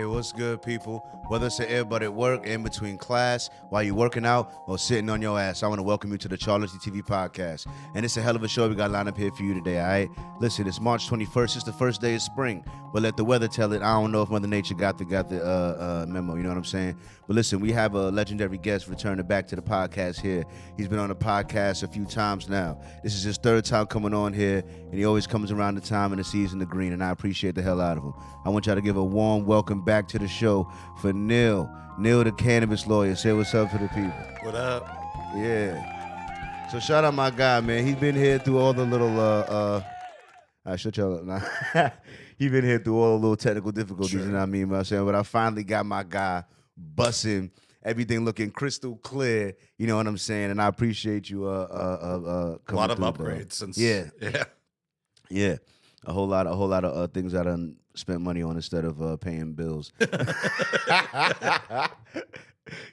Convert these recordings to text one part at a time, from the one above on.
What's good, people? Whether it's an earbud at work, in between class, while you're working out, or sitting on your ass, I want to welcome you to the CharlieGtv podcast. And it's a hell of a show we got lined up here for you today, all right? Listen, it's March 21st. It's the first day of spring, but let the weather tell it. I don't know if Mother Nature got the memo, you know what I'm saying? But listen, we have a legendary guest returning back to the podcast here. He's been on the podcast a few times now. This is his third time coming on here, and he always comes around the time in the season of green, and I appreciate the hell out of him. I want y'all to give a warm welcome back to the show for Neil, the cannabis lawyer. Say what's up to the people. What up? Yeah. So shout out my guy, man. He's been here through all the little shut y'all up now. He's been here through all the little technical difficulties, sure. You know what I mean? But I finally got my guy bussing, everything looking crystal clear, you know what I'm saying? And I appreciate you coming a lot of upgrades since Yeah. A whole lot of things I done spent money on instead of paying bills.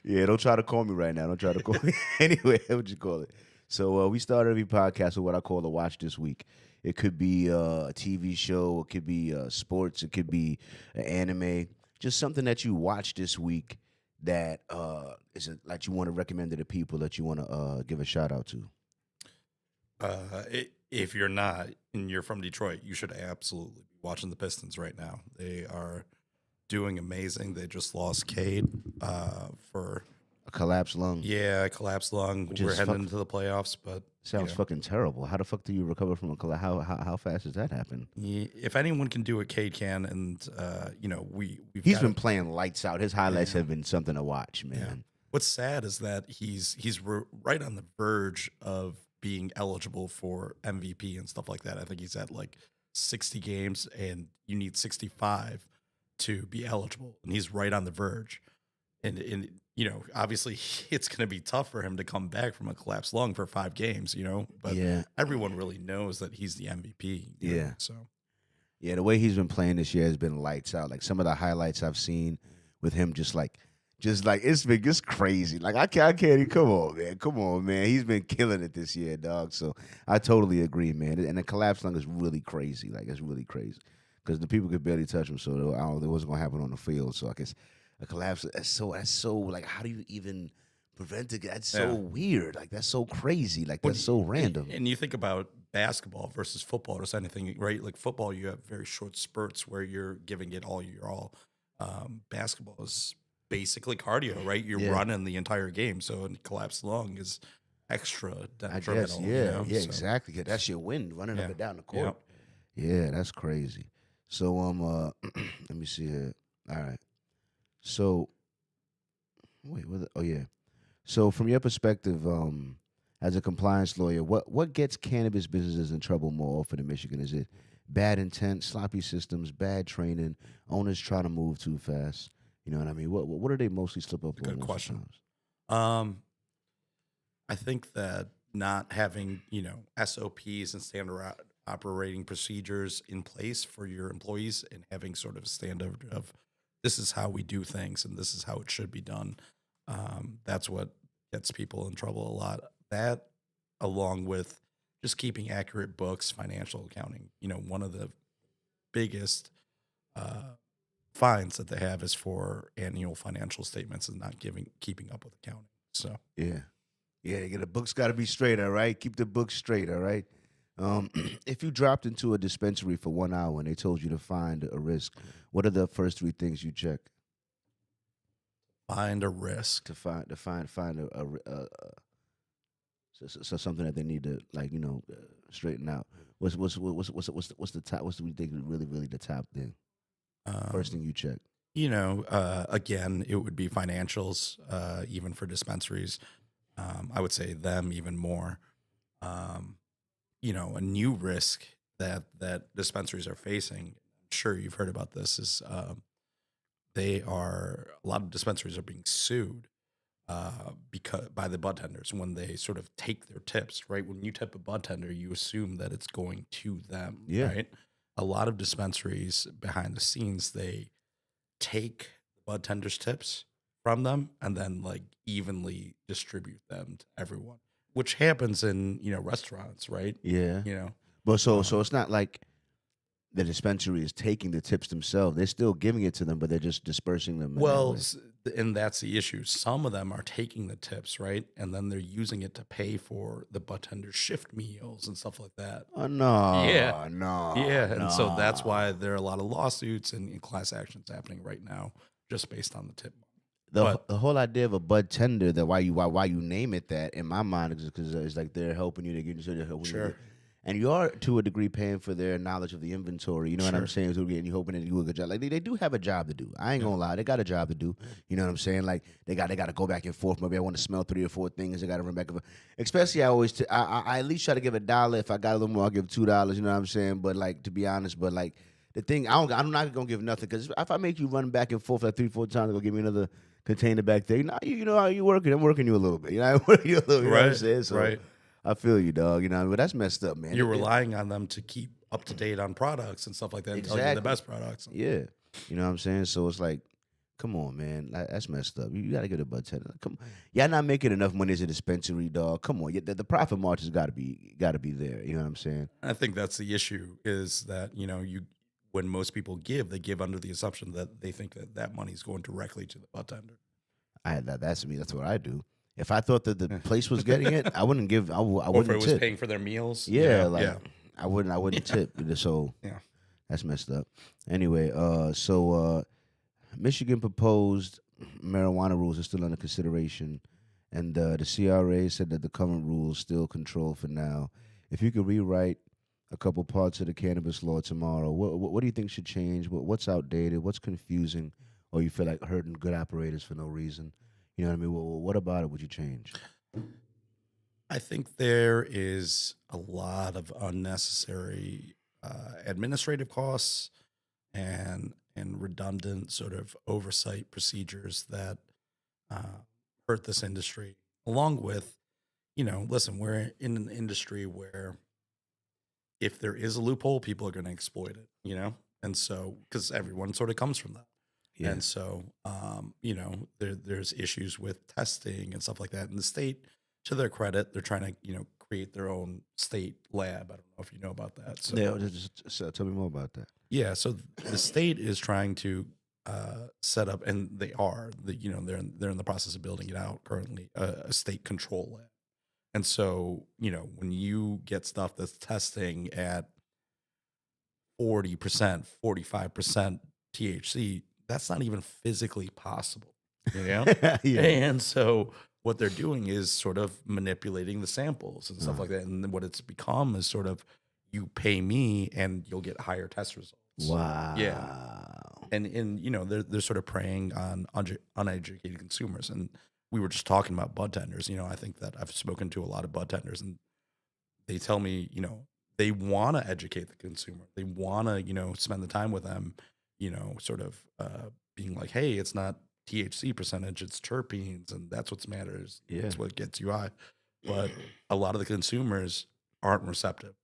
Yeah, don't try to call me right now. Don't try to call me. Anyway, what you call it? So we started every podcast with what I call a watch this week. It could be a TV show. It could be sports. It could be an anime. Just something that you watch this week that is like you want to recommend to the people that you want to give a shout out to. If you're not and you're from Detroit, you should absolutely be watching the Pistons right now. They are doing amazing. They just lost Cade for a collapsed lung. Yeah, a collapsed lung. We're heading into the playoffs, but sounds fucking terrible. How the fuck do you recover from a collapse? How fast does that happen? Yeah, if anyone can do it, Cade can, and he's been playing lights out. His highlights have been something to watch, man. Yeah. What's sad is that he's right on the verge of being eligible for MVP and stuff like that. I think he's at like 60 games, and you need 65 to be eligible, and he's right on the verge. And obviously it's going to be tough for him to come back from a collapsed lung for 5 games, but everyone really knows that he's the MVP. The way he's been playing this year has been lights out. Like some of the highlights I've seen with him, just like it's crazy. Like I can't even, come on, man. He's been killing it this year, dog. So I totally agree, man. And the collapse lung is really crazy. Like it's really crazy because the people could barely touch him. So I don't know what's gonna happen on the field. So I guess a collapse. That's so like, how do you even prevent it? That's so weird. Like that's so crazy. Like that's so random. And you think about basketball versus football or just anything, right? Like football, you have very short spurts where you're giving it all your all. Basketball is basically cardio, right? You're running the entire game, so a collapsed lung is extra detrimental. Exactly. That's your wind running up and down the court. Yeah, that's crazy. So let me see here. All right. So So from your perspective, as a compliance lawyer, what gets cannabis businesses in trouble more often in Michigan? Is it bad intent, sloppy systems, bad training, owners trying to move too fast? You know what I mean? What do they mostly slip up on? Good question. I think that not having, SOPs and standard operating procedures in place for your employees and having sort of a standard of this is how we do things and this is how it should be done. That's what gets people in trouble a lot. That, along with just keeping accurate books, financial accounting. One of the biggest fines that they have is for annual financial statements and not keeping up with accounting. So the books got to be straight. All right, keep the books straight. All right. If you dropped into a dispensary for 1 hour and they told you to find a risk, what are the first 3 things you check? Find a risk. To find so something that they need to straighten out. What's the top? What's the thing really the top thing? First thing you check. Again, it would be financials, even for dispensaries. I would say them even more. Um, a new risk that dispensaries are facing. I'm sure you've heard about this. Is a lot of dispensaries are being sued because by the bud tenders when they sort of take their tips. Right, when you tip a bud tender, you assume that it's going to them. Yeah. Right, a lot of dispensaries behind the scenes they take the bud tenders tips from them and then like evenly distribute them to everyone, which happens in restaurants, right? Yeah. You know, But so um, it's not like the dispensary is taking the tips themselves. They're still giving it to them, but they're just dispersing them in that well, way. and that's the issue. Some of them are taking the tips, right, and then they're using it to pay for the bartender shift meals and stuff like that. Oh Yeah, no, no, yeah, and so that's no. why there are a lot of lawsuits and class actions happening right now, just based on the tip. The But the whole idea of a bud tender, that why you name it that in my mind is because it's like they're helping you to get you, they're helping you to sure, get, and you are to a degree paying for their knowledge of the inventory. You know what I'm sure, saying? So and you hoping that you do a good job. Like they do have a job to do. I ain't yeah, gonna lie, they got a job to do. You know what I'm saying? Like they got to go back and forth. Maybe I want to smell 3 or 4 things. They got to run back and forth. Especially I always I at least try to give $1. If I got a little more, I'll give $2. You know what I'm saying? But like to be honest, but like. The thing I'm not gonna give nothing because if I make you run back and forth like 3 4 times, they'll give me another container back there. Nah, you know how you working. I'm working you a little bit. You know, I'm working you a little. You know what I'm right, saying? So right. I feel you, dog. You know, what I mean? But that's messed up, man. You're relying on them to keep up to date on products and stuff like that and tell you the Exactly. best products. Yeah. You know what I'm saying? So it's like, come on, man. That's messed up. You got to get a bud tender. Come, y'all not making enough money as a dispensary, dog. Come on, the profit margin's got to be there. You know what I'm saying? I think that's the issue is that, you when most people give, they give under the assumption that they think that that money is going directly to the bartender. That's me. That's what I do. If I thought that the place was getting it, I wouldn't give. I Or if it wouldn't was tip. paying for their meals, Yeah, yeah. like I wouldn't tip. So Yeah. that's messed up. Anyway, Michigan proposed marijuana rules are still under consideration, and the CRA said that the current rules still control for now. If you could rewrite a couple parts of the cannabis law tomorrow, what do you think should change? What's outdated? What's confusing? Or you feel like hurting good operators for no reason? You know what I mean? What about it would you change? I think there is a lot of unnecessary administrative costs and redundant sort of oversight procedures that uh, hurt this industry. Along with, listen, we're in an industry where if there is a loophole, people are going to exploit it. And so because everyone sort of comes from that. Yeah, And so, there's issues with testing and stuff like that. And the state, to their credit, they're trying to, create their own state lab. I don't know if you know about that. So, yeah. Tell me more about that. yeah, so the state is trying to set up, and they are, they're in the process of building it out currently, a state control lab. And so, when you get stuff that's testing at 40%, 45% THC, that's not even physically possible, you know? Yeah. And so what they're doing is sort of manipulating the samples and stuff Uh, like that. And then what it's become is sort of you pay me and you'll get higher test results. Yeah. wow. And they're sort of preying on uneducated consumers. And we were just talking about bud tenders. I think that I've spoken to a lot of bud tenders and they tell me, they want to educate the consumer. They want to, spend the time with them, sort of being like, hey, it's not THC percentage, it's terpenes, and that's what matters. Yeah. That's what gets you high. But a lot of the consumers aren't receptive.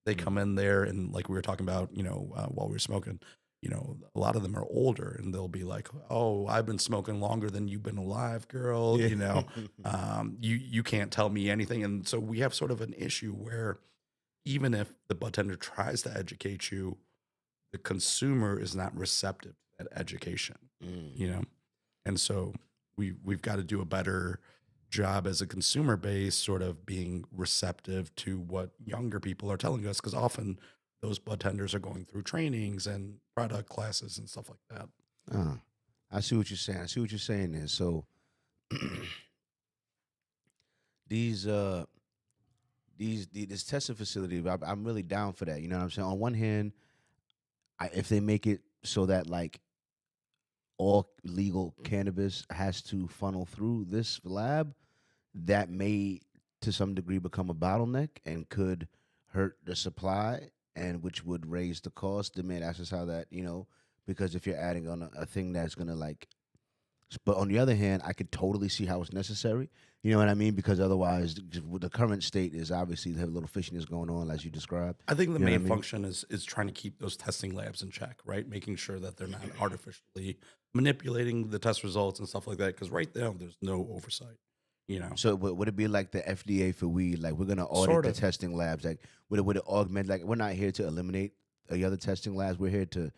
They come in there and, like we were talking about, while we were smoking, a lot of them are older and they'll be like, oh, I've been smoking longer than you've been alive, girl. Yeah. You can't tell me anything. And so we have sort of an issue where even if the bartender tries to educate you, the consumer is not receptive to that education, Mm. you know? And so we've got to do a better job as a consumer base, sort of being receptive to what younger people are telling us, because often those bartenders are going through trainings and product classes and stuff like that. Uh, I see what you're saying. I see what you're saying there. So these this testing facility, I'm really down for that. You know what I'm saying? On one hand, if they make it so that like all legal cannabis has to funnel through this lab, that may to some degree become a bottleneck and could hurt the supply, and which would raise the cost. The man asks us how that, because if you're adding on a thing that's gonna like, but on the other hand, I could totally see how it's necessary. You know what I mean? Because otherwise, with the current state is obviously they have a little fishiness going on, as you described. I think the You know what main I mean? function is trying to keep those testing labs in check, right? Making sure that they're not artificially manipulating the test results and stuff like that. Because right now, there's no oversight. You know, So would it be like the FDA for weed? Like we're gonna audit sort the of. testing labs. Like would it augment? Like we're not here to eliminate the other testing labs. We're here to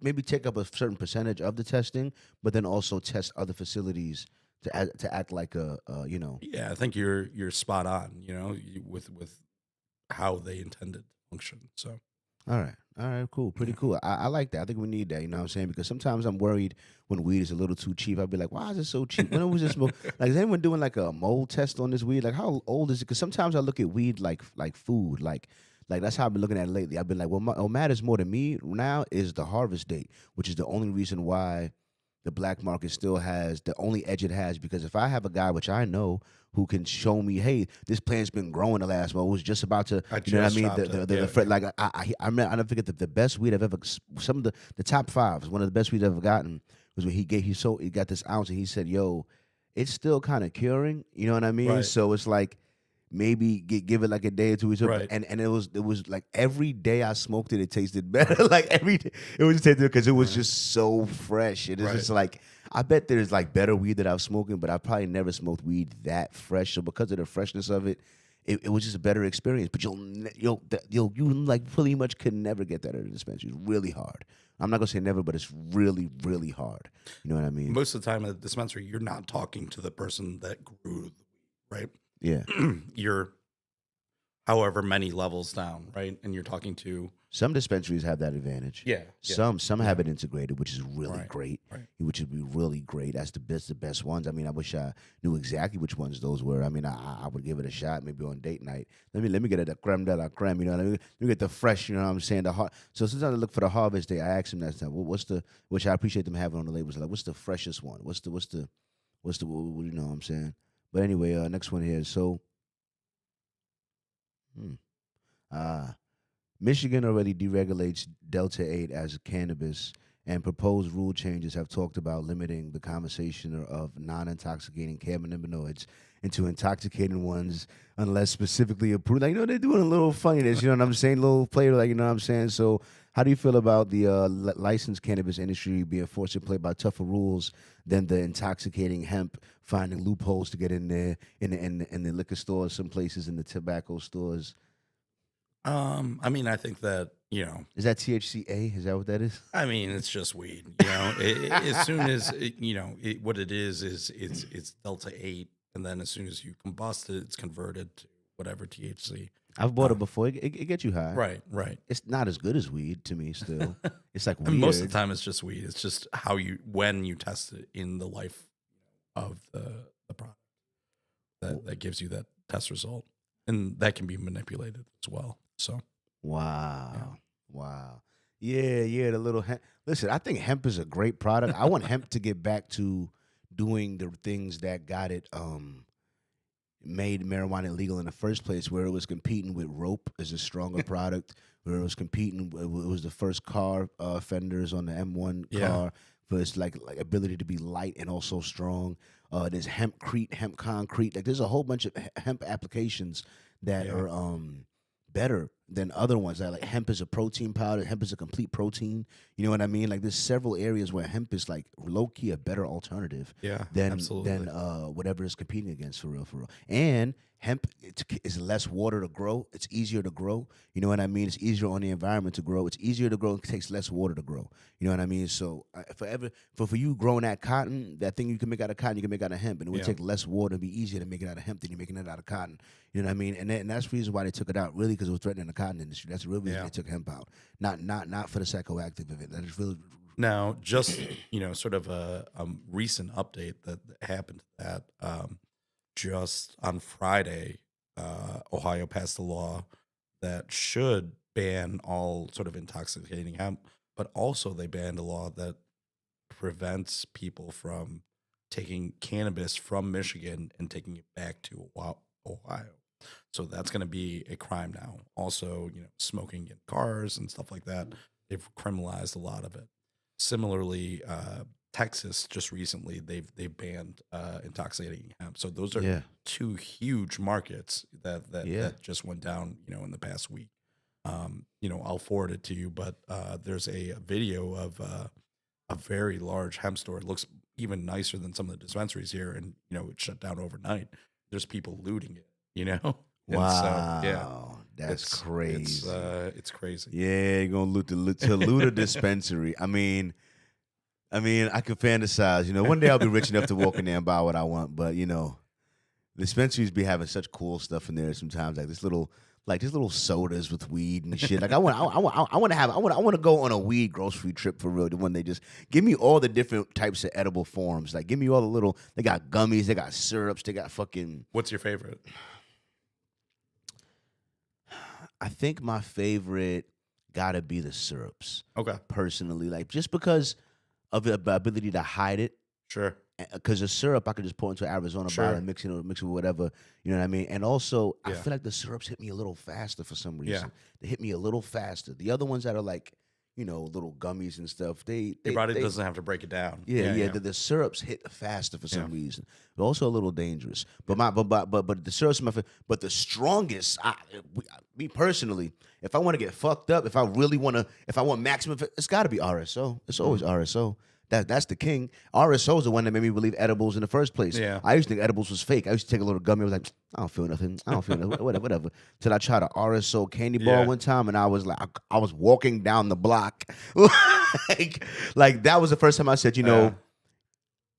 maybe take up a certain percentage of the testing, but then also test other facilities to act like a. Yeah, I think you're spot on. You know, with how they intended to function. So All right, cool, pretty yeah, cool. I like that. I think we need that. You know what I'm saying? Because sometimes I'm worried when weed is a little too cheap. I'd be like, why is it so cheap? When it was just like, is anyone doing like a mold test on this weed? Like, how old is it? Because sometimes I look at weed like food, like that's how I've been looking at it lately. I've been like, well, what matters more to me now is the harvest date, which is the only reason why the black market still has the only edge it has. Because if I have a guy, which I know, who can show me, hey, this plant's been growing the last month, it was just about to, I you know what I just mean? chopped it. Yeah, The yeah. like I remember, I never forget the best weed I've ever, some of the top five, one of the best weeds I've ever gotten was when he got this ounce and he said, yo, it's still kind of curing, you know what I mean? Right, So it's like maybe give it like a day or two weeks, right. and it was like every day I smoked it, it tasted better. Like every day, it was just tasted because it was Right, just so fresh. It is right. just like I bet there's like better weed that I've smoking, but I probably never smoked weed that fresh. So because of the freshness of it, it was just a better experience. But you like pretty much could never get that at a dispensary. It's really hard. I'm not gonna say never, but it's really really hard. You know what I mean? Most of the time at the dispensary, you're not talking to the person that grew the weed, right? Yeah. You're however many levels down, right? And you're talking to Some dispensaries have that advantage. yeah, yeah, Some yeah. have it integrated, which is really Right, great. right. Which would be really great. That's the best ones. I mean, I wish I knew exactly which ones those were. I mean, I would give it a shot maybe on date night. Let me get it a creme de la creme. You know, let me get the fresh. You know what I'm saying? So sometimes I look for the harvest day. I ask them that time. What's the which I appreciate them having on the labels. Like, what's the freshest one? You know what I'm saying? But anyway, next one here. So, hmm, uh, Michigan already deregulates Delta 8 as cannabis, and proposed rule changes have talked about limiting the conversation of non intoxicating cannabinoids into intoxicating ones unless specifically approved. Like, they're doing a little funniness, you know what I'm saying? A little play, like, you know what I'm saying? So, how do you feel about the licensed cannabis industry being forced to play by tougher rules than the intoxicating hemp, finding loopholes to get in there in the liquor stores, some places in the tobacco stores? I mean, I think that, Is that THCA? Is that what that is? I mean, it's just weed. As soon as what it is it's Delta 8, and then as soon as you combust it, it's converted to whatever THC. I've bought it Um, before. It gets you high. right, right. It's not as good as weed to me. Still, it's like And most of weird. the time, it's just weed. It's just when you test it in the life of the product that gives you that test result, and that can be manipulated as well. So yeah. Wow, wow. Yeah, yeah. The little hemp. Listen, I think hemp is a great product. I want hemp to get back to doing the things that got it made marijuana illegal in the first place, where it was competing with rope as a stronger product, where it was competing. It was the first car fenders on the M1 Yeah, car for its like ability to be light and also strong. There's hempcrete, hemp concrete. Like there's a whole bunch of hemp applications that yeah, are better than other ones. That like hemp is a protein powder. Hemp is a complete protein. You know what I mean? Like there's several areas where hemp is like low key a better alternative yeah. than Absolutely. whatever it's competing against, for real, for real. And hemp is less water to grow. It's easier to grow. You know what I mean? It's easier on the environment to grow. It's easier to grow. It takes less water to grow. You know what I mean? So for you growing that cotton, that thing you can make out of cotton, you can make out of hemp, and it would Yeah, take less water and be easier to make it out of hemp than you're making it out of cotton. You know what I mean? And that's the reason why they took it out, really, because it was threatening the cotton industry. That's the real reason yeah. they took hemp out. Not for the psychoactive of it. That is really. Now, just sort of a recent update that happened to that. Just on Friday, Ohio passed a law that should ban all sort of intoxicating hemp, but also they banned a law that prevents people from taking cannabis from Michigan and taking it back to Ohio. So that's going to be a crime now. Also, smoking in cars and stuff like that. They've criminalized a lot of it. Similarly, Texas just recently they've banned intoxicating hemp. So those are two huge markets that just went down, in the past week. I'll forward it to you, but there's a video of a very large hemp store. It looks even nicer than some of the dispensaries here, and it shut down overnight. There's people looting it, Wow, so, that's crazy. It's crazy. Yeah, you're gonna loot a dispensary. I mean, I can fantasize. One day I'll be rich enough to walk in there and buy what I want. But dispensaries be having such cool stuff in there sometimes, like this little sodas with weed and shit. Like I want to go on a weed grocery trip for real. The one they just give me all the different types of edible forms. Like give me all the little. They got gummies, they got syrups, they got fucking. What's your favorite? I think my favorite gotta be the syrups. Okay. Personally, like just because of the ability to hide it. Sure. Because the syrup I could just pour into an Arizona bottle and mix it with whatever, you know what I mean? And also, I feel like the syrups hit me a little faster for some reason. Yeah. They hit me a little faster. The other ones that are like, little gummies and stuff, your body doesn't have to break it down. Yeah. The syrups hit faster for some reason. They're also a little dangerous. But the syrups are my favorite. But the strongest, me personally, if I want to get fucked up, if I want maximum, it's got to be RSO. It's always RSO. That's the king. RSO is the one that made me believe edibles in the first place. Yeah. I used to think edibles was fake. I used to take a little gummy. I was like, I don't feel nothing. Whatever. Till I tried a RSO candy bar one time, and I was like, I was walking down the block. like that was the first time I said,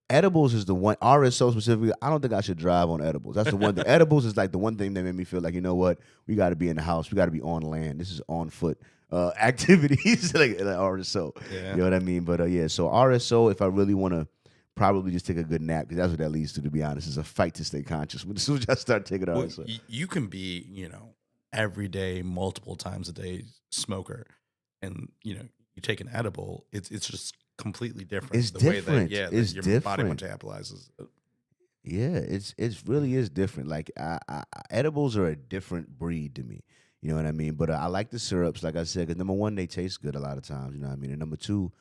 edibles is the one. RSO specifically, I don't think I should drive on edibles. That's the one thing. Edibles is like the one thing that made me feel like, you know what? We got to be in the house. We got to be on land. This is on foot. Activities like RSO, you know what I mean? But so RSO, if I really want to, probably just take a good nap because that's what that leads to be honest. It's a fight to stay conscious. As soon as I start taking RSO, you can be, every day, multiple times a day smoker, and you take an edible, it's just completely different. It's the different. Way that it's your different. body metabolizes it. Yeah, it really is different. Like edibles are a different breed to me. You know what I mean? But I like the syrups, like I said, because number one, they taste good a lot of times. You know what I mean? And number two,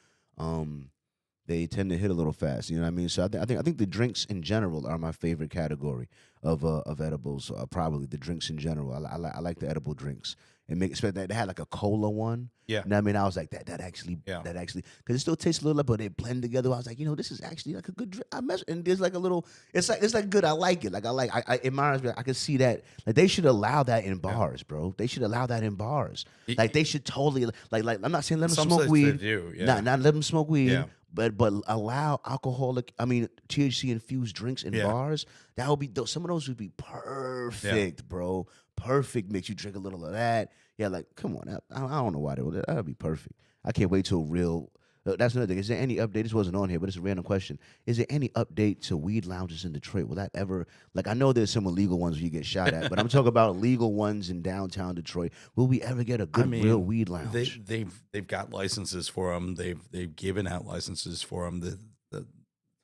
they tend to hit a little fast. You know what I mean? So I think the drinks in general are my favorite category of edibles. Probably the drinks in general. I like the edible drinks. And especially they had like a cola one. Yeah. You know what I mean? I was like that actually, because it still tastes a little, but they blend together. I was like, this is actually like a good drink. And there's like a little, it's like good. I like it. Like it reminds me. I can see that. Like they should allow that in bars, bro. They should allow that in bars. Like they should totally like. I'm not saying let them smoke weed. They do, yeah. Not let them smoke weed. Yeah. But allow THC infused drinks in bars. That would be some of those would be perfect, bro. Perfect mix. You drink a little of that. Yeah, like come on. I don't know why that would be perfect. I can't wait till real. That's another thing. Is there any update? This wasn't on here, but it's a random question. Is there any update to weed lounges in Detroit? Will that ever, I know there's some illegal ones where you get shot at, but I'm talking about legal ones in downtown Detroit. Will we ever get a good real weed lounge? They've got licenses for them. They've given out licenses for them. The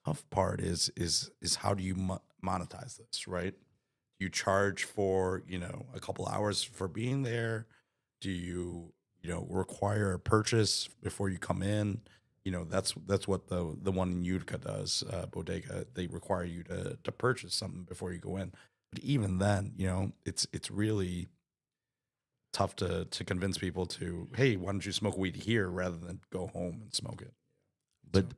tough part is how do you monetize this, right? Do you charge for a couple hours for being there? Do you require a purchase before you come in? That's what the one in Utica does, Bodega. They require you to purchase something before you go in. But even then, it's really tough to convince people to, hey, why don't you smoke weed here rather than go home and smoke it?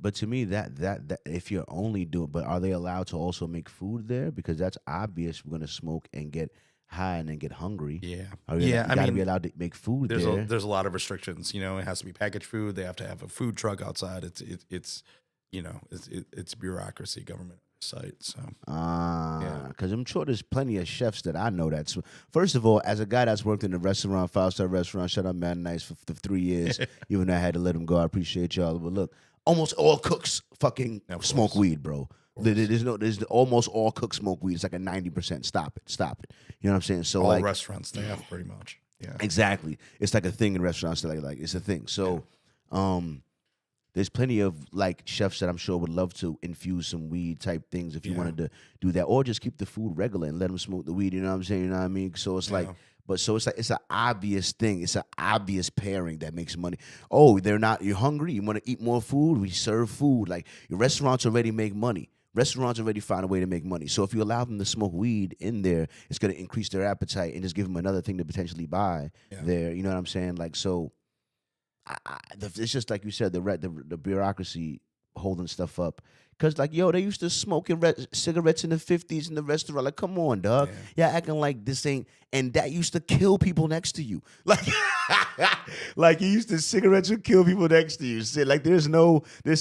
But to me that if you're only doing, but are they allowed to also make food there? Because that's obvious. We're gonna smoke and get high and then get hungry. Yeah. You gotta be allowed to make food there. There's a lot of restrictions. It has to be packaged food. They have to have a food truck outside. It's bureaucracy, government site. So because I'm sure there's plenty of chefs that I know that's. First of all, as a guy that's worked in a restaurant, 5-star restaurant, shut up, man, nice for 3 years. Even though I had to let them go, I appreciate y'all. But look, almost all cooks fucking smoke weed, bro. There's almost all cooks smoke weed. It's like a 90%. Stop it. You know what I'm saying? So all restaurants they have pretty much. Yeah, exactly. It's like a thing in restaurants. Like it's a thing. So, there's plenty of like chefs that I'm sure would love to infuse some weed type things if you wanted to do that, or just keep the food regular and let them smoke the weed. You know what I'm saying? You know what I mean? So it's like, but so it's like it's an obvious thing. It's an obvious pairing that makes money. Oh, they're not. You're hungry. You want to eat more food? We serve food. Like your restaurants already make money. Restaurants already find a way to make money. So if you allow them to smoke weed in there, it's going to increase their appetite and just give them another thing to potentially buy there. You know what I'm saying? Like, so it's just like you said, the bureaucracy holding stuff up. Because, like, yo, they used to smoking cigarettes in the 50s in the restaurant. Like, come on, dog. Yeah, acting like this ain't. And that used to kill people next to you. Like, like you used to, cigarettes would kill people next to you. Like, there's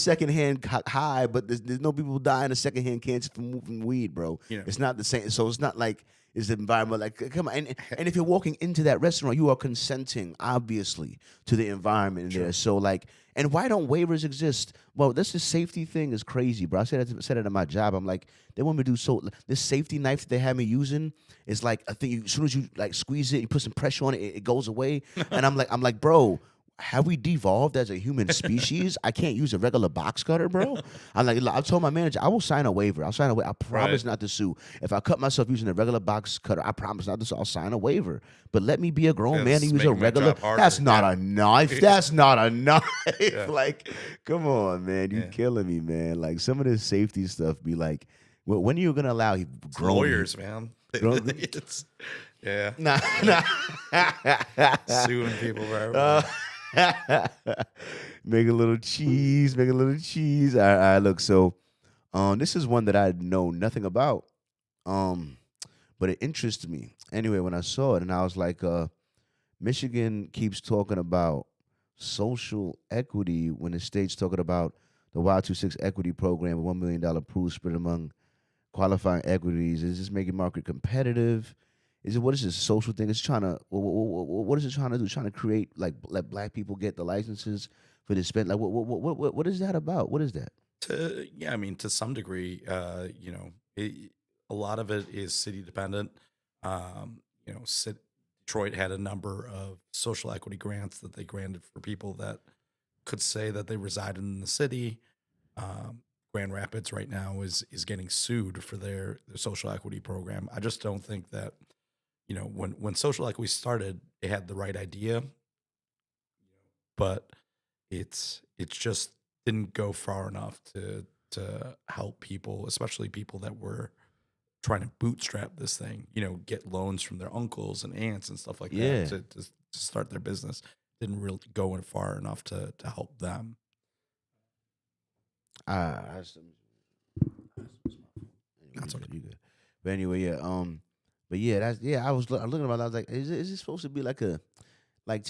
secondhand high, but there's no people dying of secondhand cancer from weed, bro. It's not the same. So it's not like, is the environment like, come on. And if you're walking into that restaurant, you are consenting, obviously, to the environment there. So, like, and why don't waivers exist? Well, this safety thing is crazy, bro. I said it at my job. I'm like, they want me to do this safety knife that they have me using is like a thing. As soon as you like squeeze it, you put some pressure on it, it goes away. And I'm like, bro, have we devolved as a human species? I can't use a regular box cutter, bro. I told my manager, I will sign a waiver. I'll sign a waiver. I promise not to sue. If I cut myself using a regular box cutter, I promise not to sue. I'll sign a waiver. But let me be a grown man and use a regular. That's not a knife. That's not a knife. Like, come on, man. You killing me, man. Like, some of this safety stuff be like, when are you going to allow grown lawyers, man? Nah. Suing people for everything. Make a little cheese. All right, look. So, this is one that I know nothing about, but it interested me anyway when I saw it, and I was like, Michigan keeps talking about social equity when the state's talking about the Y26 equity program, a $1 million pool split among qualifying equities. Is this making market competitive? What is this social thing? It's trying to. What is it trying to do? Trying to create like let black people get the licenses for this spend. Like what is that about? What is that? I mean, to some degree, a lot of it is city dependent. Detroit had a number of social equity grants that they granted for people that could say that they resided in the city. Grand Rapids right now is getting sued for their social equity program. I just don't think that. When social equity started, it had the right idea, but it's just didn't go far enough to help people, especially people that were trying to bootstrap this thing. Get loans from their uncles and aunts and stuff like that to start their business. Didn't really go far enough to help them. That's okay. You good. But anyway, But I was looking about it, I was like, is it supposed to be like to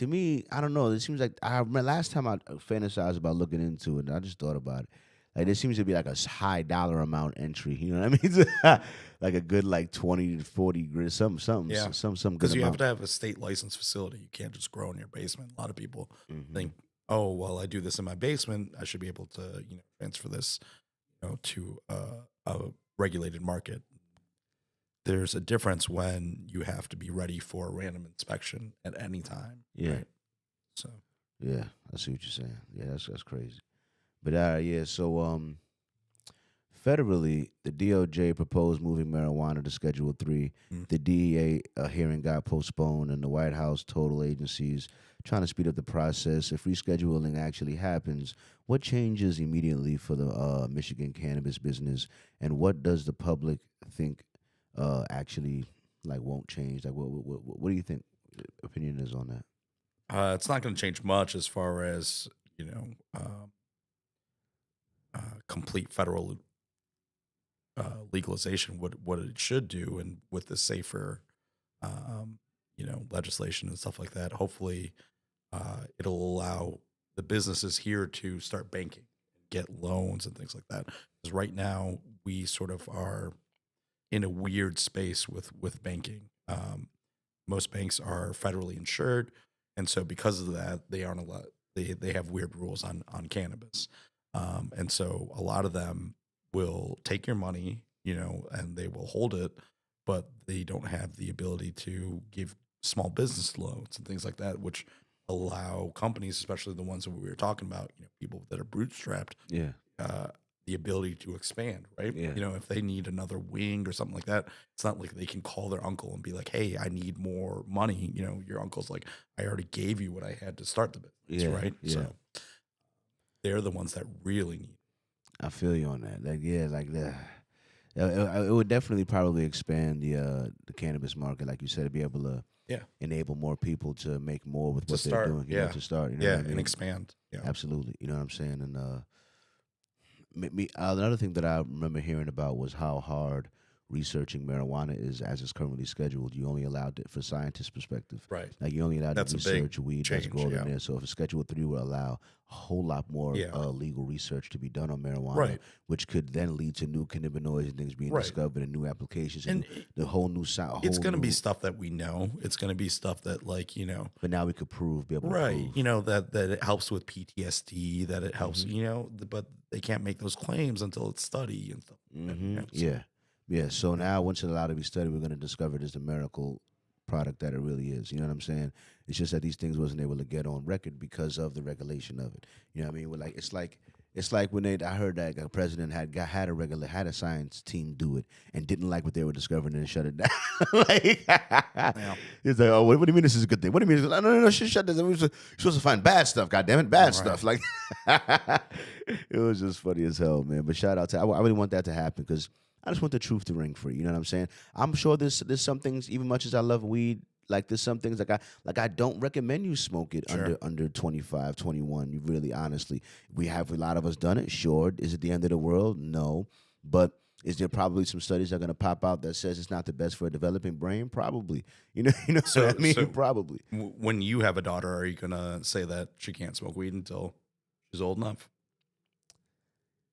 me, I don't know. It seems like I remember last time I fantasized about looking into it, and I just thought about it. Like, there seems to be like a high dollar amount entry. You know what I mean? Like a good 20 to 40 grand, some good amount. Because you have to have a state licensed facility. You can't just grow in your basement. A lot of people think, oh, well, I do this in my basement, I should be able to transfer this to a regulated market. There's a difference when you have to be ready for a random inspection at any time. Yeah. Right? So. Yeah, I see what you're saying. Yeah, that's crazy. But so federally, the DOJ proposed moving marijuana to Schedule 3. The DEA hearing got postponed, and the White House total agencies trying to speed up the process. If rescheduling actually happens, what changes immediately for the Michigan cannabis business, and what does the public think actually won't change? Like, what do you think opinion is on that? It's not going to change much as far as complete federal legalization. What it should do, and with the safer legislation and stuff like that, hopefully it'll allow the businesses here to start banking, get loans and things like that. Because right now we sort of are in a weird space with banking. Most banks are federally insured, and so because of that, they aren't allowed. They have weird rules on cannabis, and so a lot of them will take your money, and they will hold it, but they don't have the ability to give small business loans and things like that, which allow companies, especially the ones that we were talking about, people that are bootstrapped, Yeah. uh, the ability to expand, right? Yeah. If they need another wing or something like that, it's not like they can call their uncle and be like, "Hey, I need more money." Your uncle's like, "I already gave you what I had to start the business," Yeah. right? Yeah. So they're the ones that really need. I feel you on that. Like, yeah, like that. It would definitely probably expand the cannabis market, like you said, to be able to Yeah, enable more people to make more with to what they're start. doing. Yeah, To start. You know what yeah, I and mean? expand. Yeah, Absolutely. You know what I'm saying? And another thing that I remember hearing about was how hard researching marijuana is as it's currently scheduled. You only allowed it for scientist perspective. right. Like you only allowed to That's a big research weed that's change. grown in Yeah, there. So if a Schedule 3 would allow a whole lot more yeah, legal research to be done on marijuana, right, which could then lead to new cannabinoids and things being right. discovered and new applications and And the whole new sound, it's whole going to be new. stuff that we know. It's going to be stuff that, like, But now we could prove, be able to right, prove. that it helps with PTSD, that it helps, Hmm. but they can't make those claims until it's studied and stuff like that, so Yeah, yeah. So yeah. now, once it's allowed to be studied, we're going to discover it as the miracle product that it really is. You know what I'm saying? It's just that these things wasn't able to get on record because of the regulation of it. You know what I mean? Like it's like when I heard that a president had a science team do it and didn't like what they were discovering and shut it down. Like Yeah, it's like, oh, what do you mean this is a good thing? What do you mean? No, shut this. You're supposed to find bad stuff. God damn it, bad right. stuff. Like it was just funny as hell, man. But shout out to I really want that to happen because I just want the truth to ring free. You know what I'm saying? I'm sure there's some things, even much as I love weed, like there's some things I don't recommend you smoke it Sure. under 25, 21. You really honestly. We have a lot of us done it. Sure. Is it the end of the world? No. But is there probably some studies that are gonna pop out that says it's not the best for a developing brain? Probably. You know what I So mean? so Probably. when you have a daughter, are you gonna say that she can't smoke weed until she's old enough?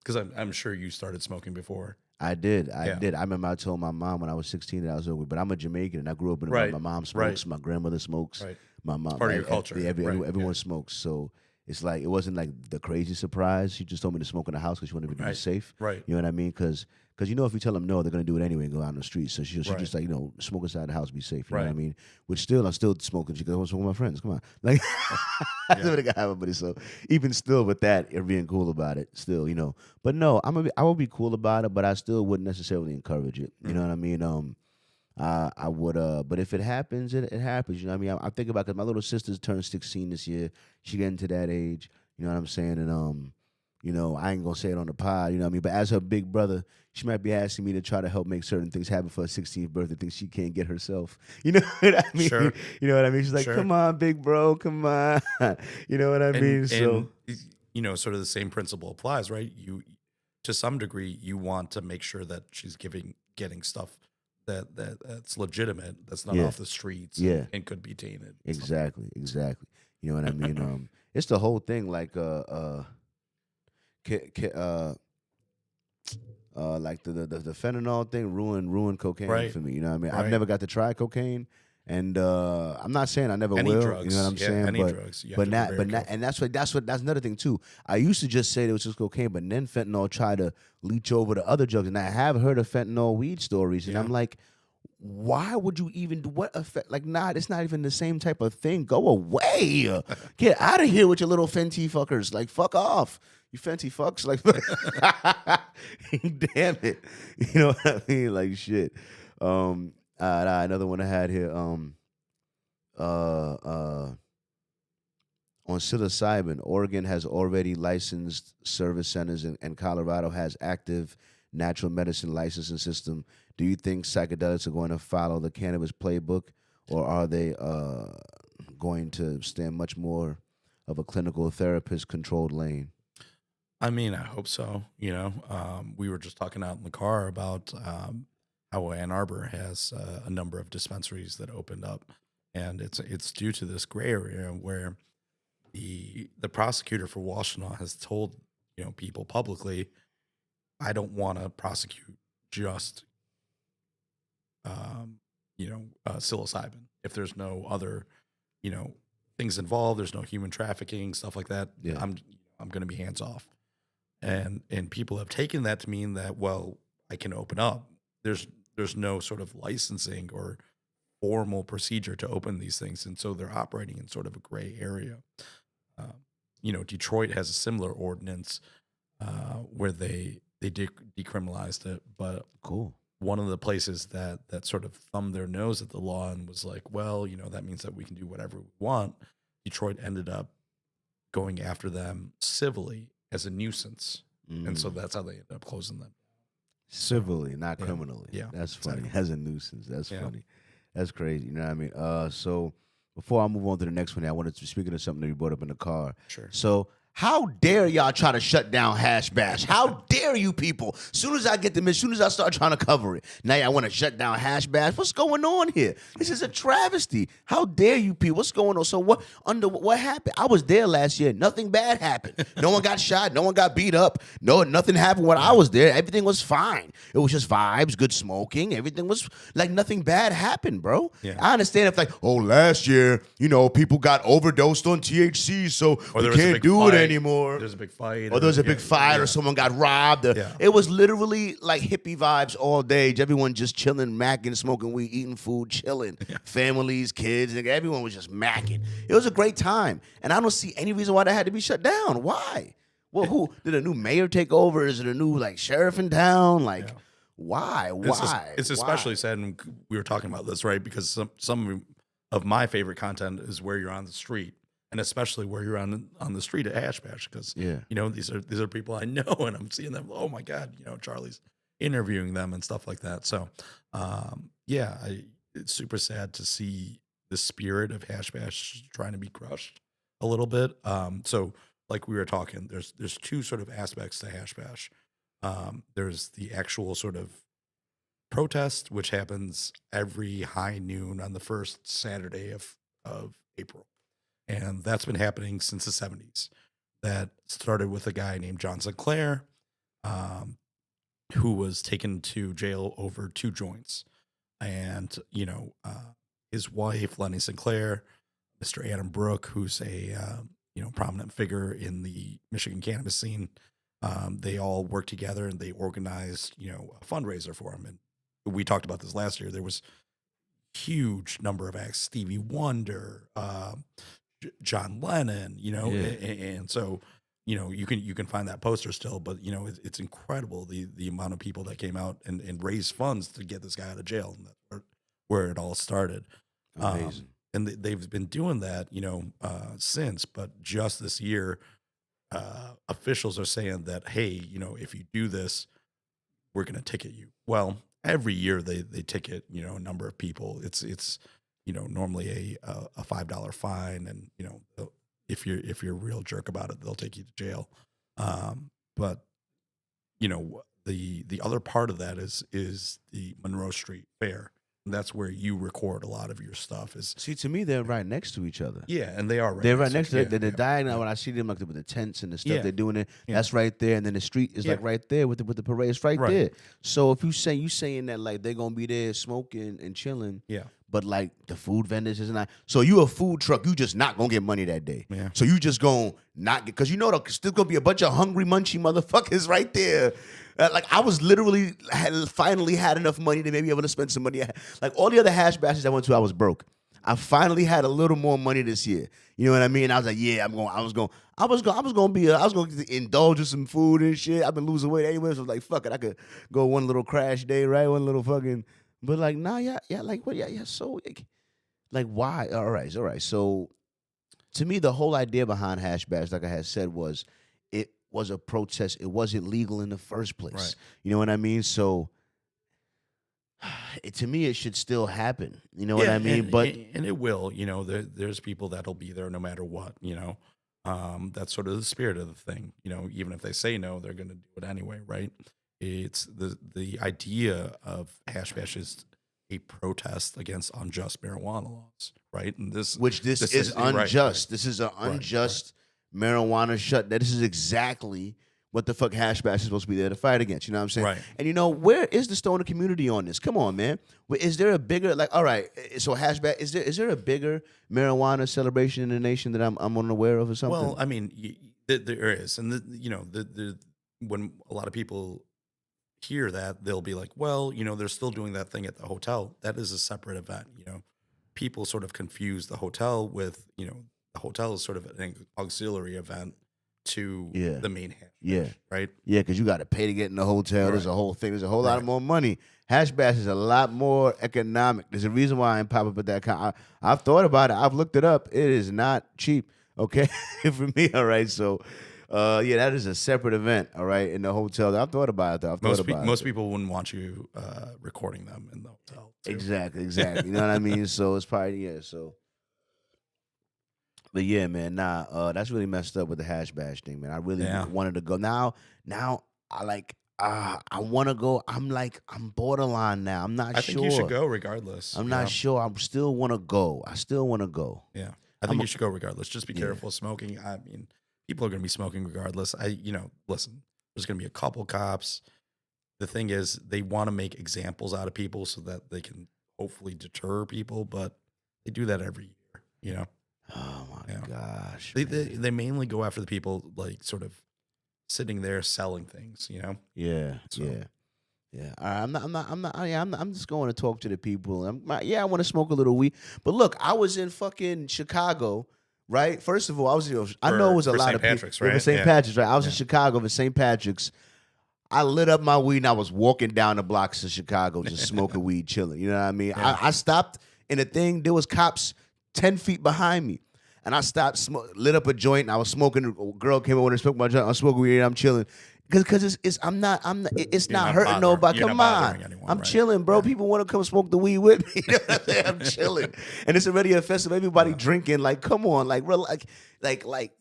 Because I'm sure you started smoking before. I did. Yeah. I remember I told my mom when I was 16 that I was over, but I'm a Jamaican and I grew up in Right. my mom Right. smokes, my grandmother smokes, Right. my It's mom, part of your culture. Right. everyone Yeah. smokes. So it's like it wasn't like the crazy surprise. She just told me to smoke in the house because she wanted me to be Right. safe. Right. You know what I mean? Because if you tell them no, they're gonna do it anyway and go out on the street. So she Right. just like smoke inside the house, be safe. You know what I Right. mean? Which still I'm still smoking. She goes, I want to smoke with my friends. Come on, like I Yeah. still gotta have everybody. So even still with that, you're being cool about it. Still, But no, I would be cool about it, but I still wouldn't necessarily encourage it. You know what I mean? I would, but if it happens, it happens. You know what I mean? I think about because my little sister's turned 16 this year. She getting to that age. You know what I'm saying? And I ain't gonna say it on the pod. You know what I mean? But as her big brother, she might be asking me to try to help make certain things happen for her 16th birthday, things she can't get herself. You know what I mean? Sure. You know what I mean? She's like, Sure. "Come on, big bro, come on." You know what I mean? And So sort of the same principle applies, right? You, to some degree, you want to make sure that she's getting stuff that's legitimate, that's not yeah, off the streets yeah. and could be tainted. Exactly. You know what I mean? It's the whole thing, like like the fentanyl thing ruined cocaine Right. for me. You know what I mean? I've Right. never got to try cocaine, and I'm not saying I never Any will. You know what drugs. I'm Yeah. saying? Any drugs. You have to be very careful. And that's another thing too. I used to just say it was just cocaine, but then fentanyl tried to leach over to other drugs, and I have heard of fentanyl weed stories, and Yeah. I'm like, why would you even do what effect? Like, nah, it's not even the same type of thing. Go away. Get out of here with your little Fenty fuckers. Like, fuck off. You Fenty fucks. Like, damn it. You know what I mean? Like, shit. Another one I had here. On psilocybin, Oregon has already licensed service centers, and Colorado has active natural medicine licensing system. Do you think psychedelics are going to follow the cannabis playbook, or are they going to stand much more of a clinical therapist controlled lane? I mean, I hope so. We were just talking out in the car about how Ann Arbor has a number of dispensaries that opened up, and it's due to this gray area where the prosecutor for Washtenaw has told people publicly, I don't want to prosecute just psilocybin if there's no other things involved. There's no human trafficking, stuff like that. Yeah. I'm going to be hands off. And people have taken that to mean that, well, I can open up. There's no sort of licensing or formal procedure to open these things, and so they're operating in sort of a gray area. Um, Detroit has a similar ordinance where they decriminalized it, but Cool. one of the places that sort of thumbed their nose at the law and was like, well, that means that we can do whatever we want. Detroit ended up going after them civilly as a nuisance, and so Mm. that's how they ended up closing them. So Civilly, not yeah, criminally. yeah, That's funny. exactly. As a nuisance. That's Yeah, funny. That's crazy. You know what I mean? So before I move on to the next one, I wanted to speaking of something that you brought up in the car. sure. So how dare y'all try to shut down Hash Bash? How dare you people? Soon as I get them, as soon as I start trying to cover it, now y'all want to shut down Hash Bash? What's going on here? This is a travesty. How dare you people? What's going on? So what happened? I was there last year. Nothing bad happened. No one got shot. No one got beat up. No, nothing happened when I was there. Everything was fine. It was just vibes, good smoking. Everything was like nothing bad happened, bro. Yeah. I understand if last year, people got overdosed on THC, so Or we there was a can't big do it fight. anymore. There's a big fight, Or there was a big fight, or someone got robbed. Yeah. It was literally like hippie vibes all day. Everyone just chilling, macking, smoking weed, eating food, chilling. Families, kids, everyone was just macking. It was a great time. And I don't see any reason why that had to be shut down. Why? Well, who did a new mayor take over? Is it a new sheriff in town? Why? Why? It's especially sad, and we were talking about this, right? Because some of my favorite content is where you're on the street, and especially where you're on the street at Hash Bash, because these are people I know, and I'm seeing them. Oh my God, Charlie's interviewing them and stuff like that. So, it's super sad to see the spirit of Hash Bash trying to be crushed a little bit. So like we were talking, there's two sort of aspects to Hash Bash. There's the actual sort of protest, which happens every high noon on the first Saturday of April. And that's been happening since the 70s. That started with a guy named John Sinclair, who was taken to jail over 2 joints. And, his wife, Lenny Sinclair, Mr. Adam Brooke, who's a, prominent figure in the Michigan cannabis scene, they all worked together and they organized, a fundraiser for him. And we talked about this last year. There was huge number of acts: Stevie Wonder, John Lennon, and so you can find that poster still, but it's incredible the amount of people that came out and raised funds to get this guy out of jail, and that's where it all started. Amazing. And they've been doing that since, but just this year, officials are saying that, hey, if you do this, we're going to ticket you. Well, every year they ticket a number of people. It's normally a $5 fine, and if you're a real jerk about it, they'll take you to jail. But the other part of that is the Monroe Street Fair. And that's where you record a lot of your stuff. See, to me, they're right next to each other. Yeah, and they are right. They're right next to yeah, it. They're yeah, diagonal. yeah. When I see them, with the tents and the stuff Yeah. they're doing it, Yeah. that's right there. And then the street is Yeah. right there with the parade. It's right Right. there. So if you saying that they're gonna be there smoking and chilling, Yeah. but the food vendors is not. So you a food truck, you just not gonna get money that day. Yeah. So you just gonna not get, because there's still gonna be a bunch of hungry munchy motherfuckers right there. I was literally finally had enough money to maybe able to spend some money. All the other Hash Bashes I went to, I was broke. I finally had a little more money this year. You know what I mean? I was like, yeah, I was going to indulge in some food and shit. I've been losing weight anyway, so fuck it. I could go one little crash day, right? One little fucking, but nah, yeah, what, yeah. So why? All right. So to me, the whole idea behind Hash Bash, like I had said, was it was a protest. It wasn't legal in the first place. Right. You know what I mean? So to me, it should still happen. You know what I mean? But and it will. There's people that'll be there no matter what. That's sort of the spirit of the thing. Even if they say no, they're going to do it anyway, right? It's the idea of Hash Bash is a protest against unjust marijuana laws, right? And this is unjust. This is an unjust marijuana shut. This is exactly what the fuck Hash Bash is supposed to be there to fight against. You know what I'm saying? Right. And where is the stoner community on this? Come on, man. Is there a bigger all right? So Hash Bash, is there a bigger marijuana celebration in the nation that I'm unaware of or something? Well, I mean, there is, and when a lot of people hear that, they'll be like, well, they're still doing that thing at the hotel. That is a separate event. people sort of confuse the hotel with, the hotel is sort of an auxiliary event to Yeah. the main hash Yeah. bash, right? Yeah, because you got to pay to get in the hotel. There's Right. a whole thing. There's a whole lot Right. more money. Hash bash is a lot more economic. There's a reason why I ain't pop up at that kind. I've thought about it. I've looked it up. It is not cheap. Okay, for me. All right. So, yeah, that is a separate event. All right, in the hotel. I've thought about it. Though. I've thought about it. Most people wouldn't want you recording them in the hotel. Too. Exactly. You know what I mean? So it's probably So. But yeah, man, that's really messed up with the hash bash thing, man. I really wanted to go. Now I want to go. I'm borderline now. I'm not sure. I think you should go regardless. I'm not sure. I still want to go. Yeah. I think you should go regardless. Just be careful of smoking. I mean, people are going to be smoking regardless. Listen, there's going to be a couple cops. The thing is, they want to make examples out of people so that they can hopefully deter people, but they do that every year, Oh my gosh. They mainly go after the people like sort of sitting there selling things, Yeah. So. Yeah. All right, I'm just going to talk to the people. I want to smoke a little weed. But look, I was in fucking Chicago, right? First of all, I know it was a lot of Patrick's, people. right? For St. Patrick's, right? I was in Chicago for St. Patrick's. I lit up my weed and I was walking down the blocks of Chicago just smoking weed, chilling. You know what I mean? Yeah. I stopped in a thing. There was cops 10 feet behind me. And I stopped, lit up a joint, and I was smoking. A girl came over and smoked my joint. I'm smoking weed, and I'm chilling. Because it's not hurting nobody. Come on. I'm chilling, bro. People want to come smoke the weed with me. You know what I'm saying? I'm chilling. And it's already a festival. Everybody drinking. Like, come on. Like,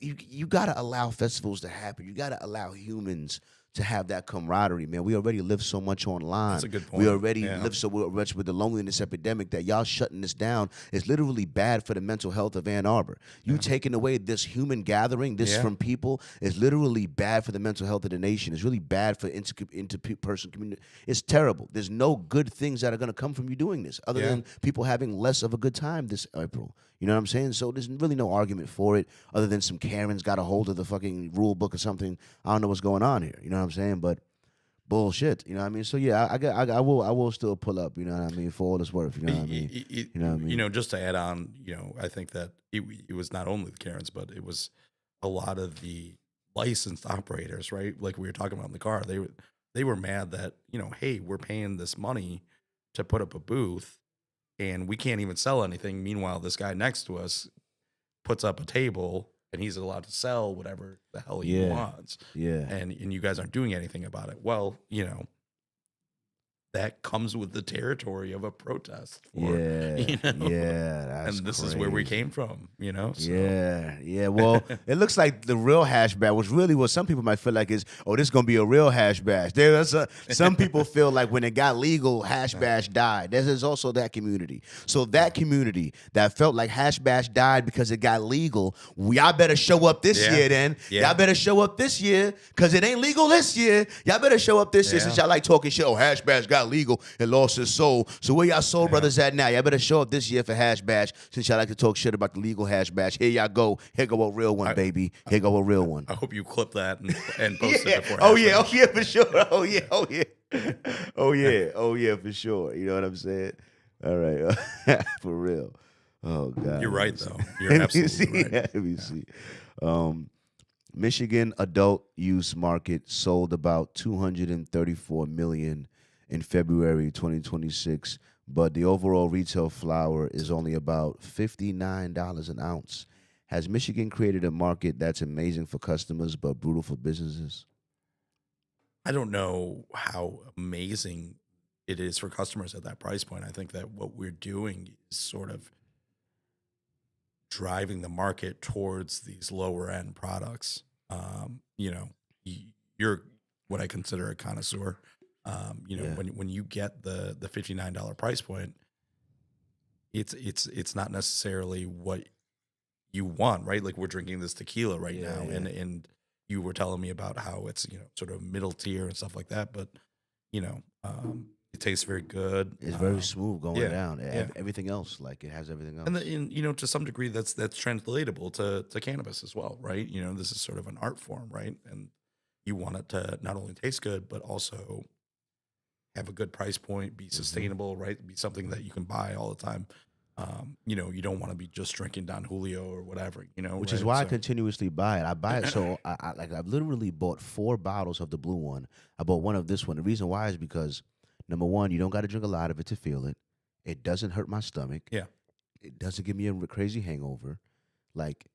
you got to allow festivals to happen. You got to allow humans to have that camaraderie, man. We already live so much online. That's a good point. We already live so much with the loneliness epidemic that y'all shutting this down is literally bad for the mental health of Ann Arbor. You taking away this human gathering, this from people, is literally bad for the mental health of the nation. It's really bad for interperson community. It's terrible. There's no good things that are going to come from you doing this other than people having less of a good time this April. You know what I'm saying? So there's really no argument for it other than some Karens got a hold of the fucking rule book or something. I don't know what's going on here. You know what I'm saying? But bullshit. You know what I mean? So yeah, I will still pull up. You know what I mean? For all it's worth. You know what I mean? You know what I mean? Just to add on, I think that it was not only the Karens, but it was a lot of the licensed operators, right? Like we were talking about in the car. They were mad that hey, we're paying this money to put up a booth, and we can't even sell anything. Meanwhile, this guy next to us puts up a table and he's allowed to sell whatever the hell he wants. Yeah. And you guys aren't doing anything about it. Well, that comes with the territory of a protest. That's and this is where we came from, So. Yeah. Well, it looks like the real hash bash, which really what some people might feel like is, this is going to be a real hash bash. Some people feel like when it got legal, hash bash died. There's also that community. So that community that felt like hash bash died because it got legal, y'all better show up this year then. Yeah. Y'all better show up this year because it ain't legal this year. Y'all better show up this year since y'all like talking shit. Hash bash got legal and lost his soul. So where y'all soul brothers at now? Y'all better show up this year for hash bash since y'all like to talk shit about the legal hash bash. Here y'all go. Here go a real one, baby. Here go a real one. I hope you clip that and post it before. Oh yeah, for sure. Oh yeah, for sure. You know what I'm saying? All right, for real. Oh God, you're right though. You're absolutely right. Let me see. Michigan adult use market sold about 234 million in February 2026, but the overall retail flower is only about $59 an ounce. Has Michigan created a market that's amazing for customers but brutal for businesses? I don't know how amazing it is for customers at that price point. I think that what we're doing is sort of driving the market towards these lower end products. You're what I consider a connoisseur. When you get the $59 price point, it's not necessarily what you want, right? Like we're drinking this tequila now, and you were telling me about how it's sort of middle tier and stuff like that, but it tastes very good. It's very smooth going down. Everything else, like it has everything else. And to some degree, that's translatable to cannabis as well, right? This is sort of an art form, right? And you want it to not only taste good, but also have a good price point, be sustainable, right? Be something that you can buy all the time. You don't want to be just drinking Don Julio or whatever, Which is right? why I So, continuously buy it. I buy it so I've literally bought 4 bottles of the blue one. I bought one of this one. The reason why is because number one, you don't got to drink a lot of it to feel it. It doesn't hurt my stomach. yeah, It doesn't give me a crazy hangover, like,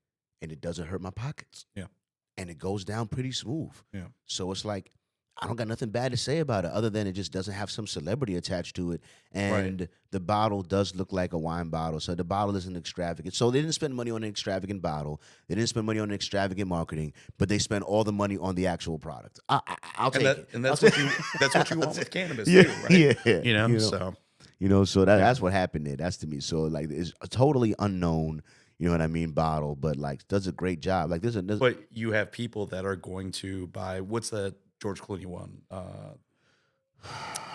and it doesn't hurt my pockets. yeah, And it goes down pretty smooth. yeah, So it's like I don't got nothing bad to say about it other than it just doesn't have some celebrity attached to it. right. And the bottle does look like a wine bottle. So the bottle isn't extravagant. So they didn't spend money on an extravagant bottle. They didn't spend money on extravagant marketing, but they spent all the money on the actual product. I'll take it. And that's what you want with cannabis Yeah, too, right? yeah. So So that's what happened there. That's to me. So like it's a totally unknown, you know what I mean, bottle, but like does a great job. Like there's but you have people that are going to buy, what's that George Clooney one?